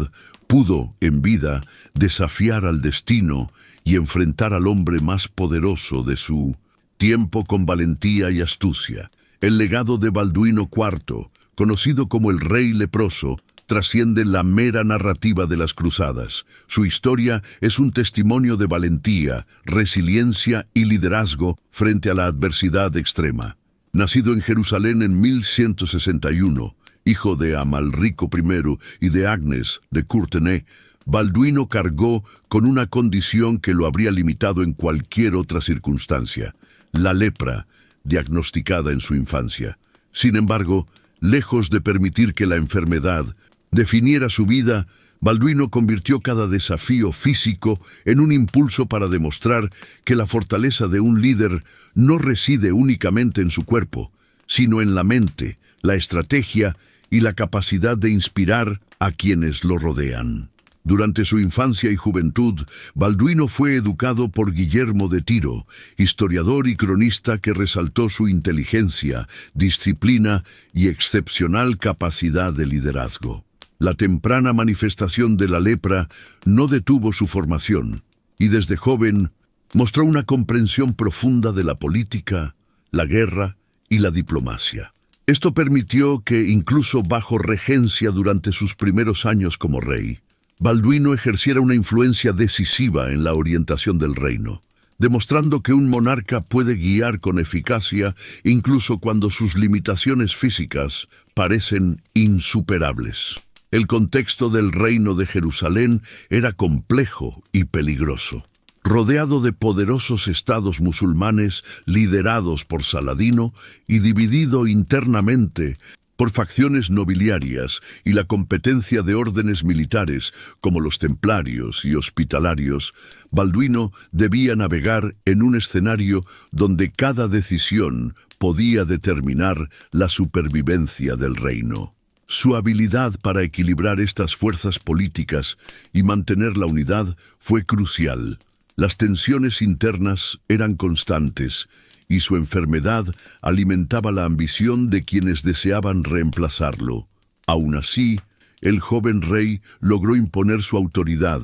pudo, en vida, desafiar al destino y enfrentar al hombre más poderoso de su tiempo con valentía y astucia. El legado de Balduino IV, conocido como el Rey Leproso, trasciende la mera narrativa de las cruzadas. Su historia es un testimonio de valentía, resiliencia y liderazgo frente a la adversidad extrema. Nacido en Jerusalén en 1161, hijo de Amalrico I y de Agnes de Courtenay, Balduino cargó con una condición que lo habría limitado en cualquier otra circunstancia: la lepra, diagnosticada en su infancia. Sin embargo, lejos de permitir que la enfermedad definiera su vida, Balduino convirtió cada desafío físico en un impulso para demostrar que la fortaleza de un líder no reside únicamente en su cuerpo, sino en la mente, la estrategia y la capacidad de inspirar a quienes lo rodean. Durante su infancia y juventud, Balduino fue educado por Guillermo de Tiro, historiador y cronista que resaltó su inteligencia, disciplina y excepcional capacidad de liderazgo. La temprana manifestación de la lepra no detuvo su formación, y desde joven mostró una comprensión profunda de la política, la guerra y la diplomacia. Esto permitió que, incluso bajo regencia durante sus primeros años como rey, Balduino ejerciera una influencia decisiva en la orientación del reino, demostrando que un monarca puede guiar con eficacia incluso cuando sus limitaciones físicas parecen insuperables. El contexto del reino de Jerusalén era complejo y peligroso. rodeado de poderosos estados musulmanes liderados por Saladino y dividido internamente por facciones nobiliarias y la competencia de órdenes militares como los templarios y hospitalarios, Balduino debía navegar en un escenario donde cada decisión podía determinar la supervivencia del reino. Su habilidad para equilibrar estas fuerzas políticas y mantener la unidad fue crucial. Las tensiones internas eran constantes y su enfermedad alimentaba la ambición de quienes deseaban reemplazarlo. Aún así, el joven rey logró imponer su autoridad,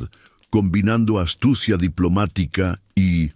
combinando astucia diplomática y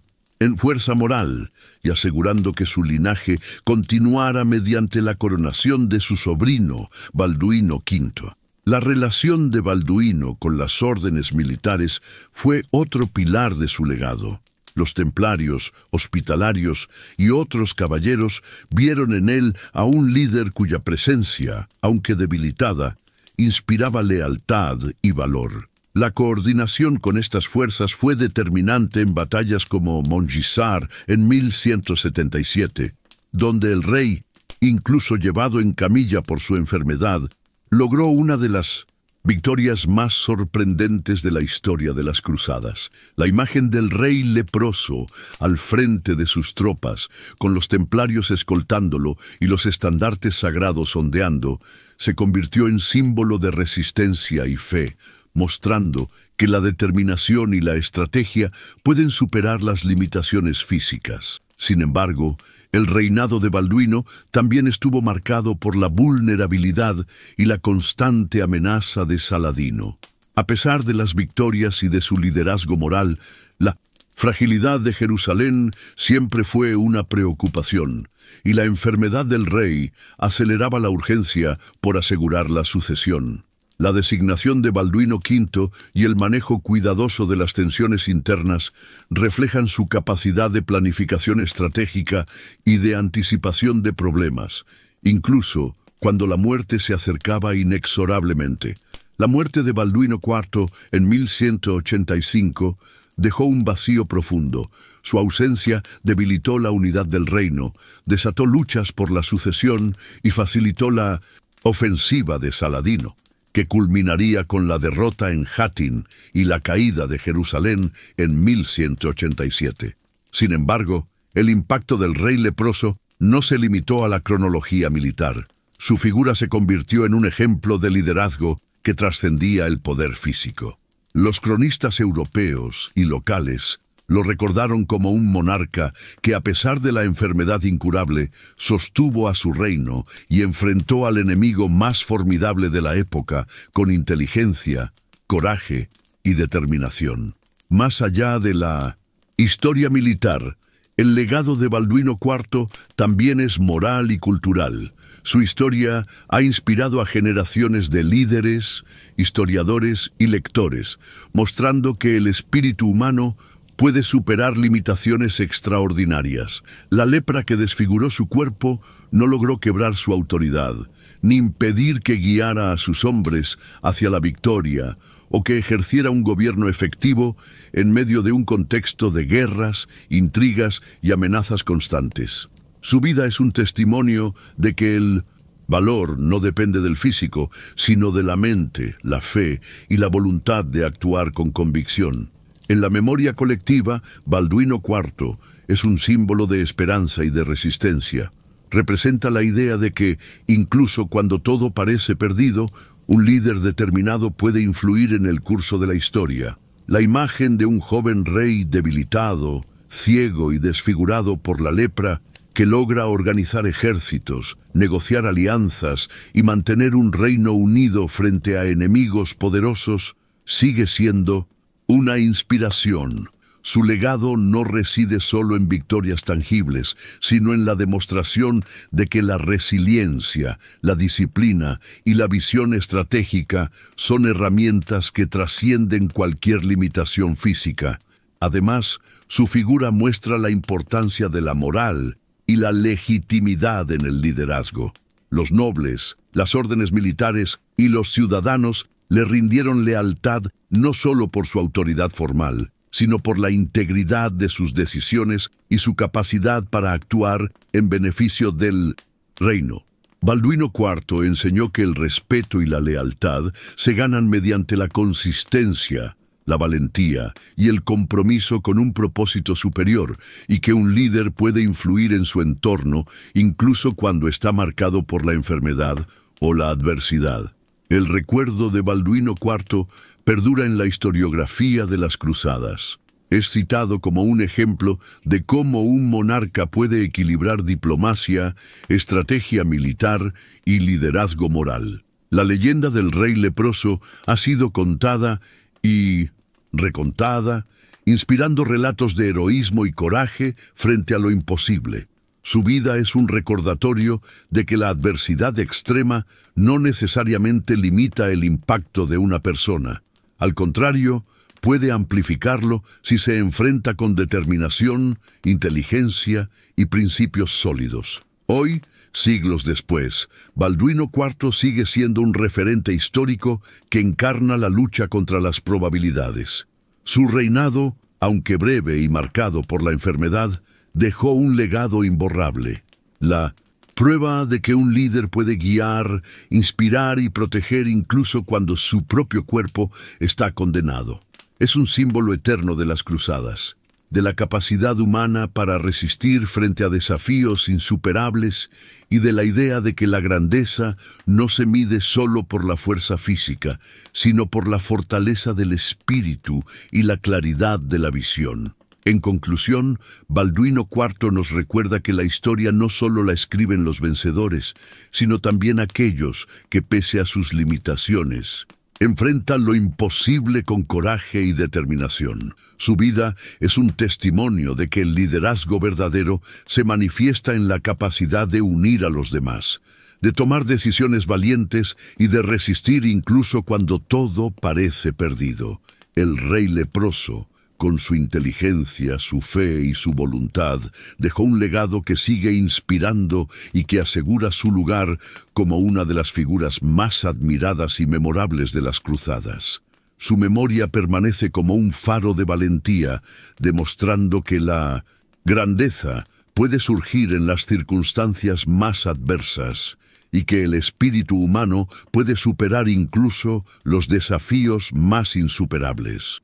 fuerza moral, y asegurando que su linaje continuara mediante la coronación de su sobrino, Balduino V. La relación de Balduino con las órdenes militares fue otro pilar de su legado. Los templarios, hospitalarios y otros caballeros vieron en él a un líder cuya presencia, aunque debilitada, inspiraba lealtad y valor. La coordinación con estas fuerzas fue determinante en batallas como Montgisard en 1177, donde el rey, incluso llevado en camilla por su enfermedad, logró una de las victorias más sorprendentes de la historia de las cruzadas. La imagen del rey leproso al frente de sus tropas, con los templarios escoltándolo y los estandartes sagrados ondeando, se convirtió en símbolo de resistencia y fe, mostrando que la determinación y la estrategia pueden superar las limitaciones físicas. Sin embargo, el reinado de Balduino también estuvo marcado por la vulnerabilidad y la constante amenaza de Saladino. A pesar de las victorias y de su liderazgo moral, la fragilidad de Jerusalén siempre fue una preocupación, y la enfermedad del rey aceleraba la urgencia por asegurar la sucesión. La designación de Balduino V y el manejo cuidadoso de las tensiones internas reflejan su capacidad de planificación estratégica y de anticipación de problemas, incluso cuando la muerte se acercaba inexorablemente. La muerte de Balduino IV en 1185 dejó un vacío profundo. Su ausencia debilitó la unidad del reino, desató luchas por la sucesión y facilitó la ofensiva de Saladino, que culminaría con la derrota en Hattin y la caída de Jerusalén en 1187. Sin embargo, el impacto del rey leproso no se limitó a la cronología militar. Su figura se convirtió en un ejemplo de liderazgo que trascendía el poder físico. Los cronistas europeos y locales lo recordaron como un monarca que, a pesar de la enfermedad incurable, sostuvo a su reino y enfrentó al enemigo más formidable de la época con inteligencia, coraje y determinación. Más allá de la historia militar, el legado de Balduino IV también es moral y cultural. Su historia ha inspirado a generaciones de líderes, historiadores y lectores, mostrando que el espíritu humano puede superar limitaciones extraordinarias. La lepra que desfiguró su cuerpo no logró quebrar su autoridad, ni impedir que guiara a sus hombres hacia la victoria o que ejerciera un gobierno efectivo en medio de un contexto de guerras, intrigas y amenazas constantes. Su vida es un testimonio de que el valor no depende del físico, sino de la mente, la fe y la voluntad de actuar con convicción. En la memoria colectiva, Balduino IV es un símbolo de esperanza y de resistencia. Representa la idea de que, incluso cuando todo parece perdido, un líder determinado puede influir en el curso de la historia. La imagen de un joven rey debilitado, ciego y desfigurado por la lepra, que logra organizar ejércitos, negociar alianzas y mantener un reino unido frente a enemigos poderosos, sigue siendo una inspiración. Su legado no reside solo en victorias tangibles, sino en la demostración de que la resiliencia, la disciplina y la visión estratégica son herramientas que trascienden cualquier limitación física. Además, su figura muestra la importancia de la moral y la legitimidad en el liderazgo. Los nobles, las órdenes militares y los ciudadanos le rindieron lealtad no solo por su autoridad formal, sino por la integridad de sus decisiones y su capacidad para actuar en beneficio del reino. Balduino IV enseñó que el respeto y la lealtad se ganan mediante la consistencia, la valentía y el compromiso con un propósito superior, y que un líder puede influir en su entorno incluso cuando está marcado por la enfermedad o la adversidad. El recuerdo de Balduino IV perdura en la historiografía de las cruzadas. Es citado como un ejemplo de cómo un monarca puede equilibrar diplomacia, estrategia militar y liderazgo moral. La leyenda del rey leproso ha sido contada y recontada, inspirando relatos de heroísmo y coraje frente a lo imposible. Su vida es un recordatorio de que la adversidad extrema no necesariamente limita el impacto de una persona. Al contrario, puede amplificarlo si se enfrenta con determinación, inteligencia y principios sólidos. Hoy, siglos después, Balduino IV sigue siendo un referente histórico que encarna la lucha contra las probabilidades. Su reinado, aunque breve y marcado por la enfermedad, dejó un legado imborrable. La prueba de que un líder puede guiar, inspirar y proteger incluso cuando su propio cuerpo está condenado. Es un símbolo eterno de las cruzadas, de la capacidad humana para resistir frente a desafíos insuperables y de la idea de que la grandeza no se mide solo por la fuerza física, sino por la fortaleza del espíritu y la claridad de la visión. En conclusión, Balduino IV nos recuerda que la historia no solo la escriben los vencedores, sino también aquellos que, pese a sus limitaciones, enfrentan lo imposible con coraje y determinación. Su vida es un testimonio de que el liderazgo verdadero se manifiesta en la capacidad de unir a los demás, de tomar decisiones valientes y de resistir incluso cuando todo parece perdido. El rey leproso, con su inteligencia, su fe y su voluntad, dejó un legado que sigue inspirando y que asegura su lugar como una de las figuras más admiradas y memorables de las cruzadas. Su memoria permanece como un faro de valentía, demostrando que la grandeza puede surgir en las circunstancias más adversas y que el espíritu humano puede superar incluso los desafíos más insuperables.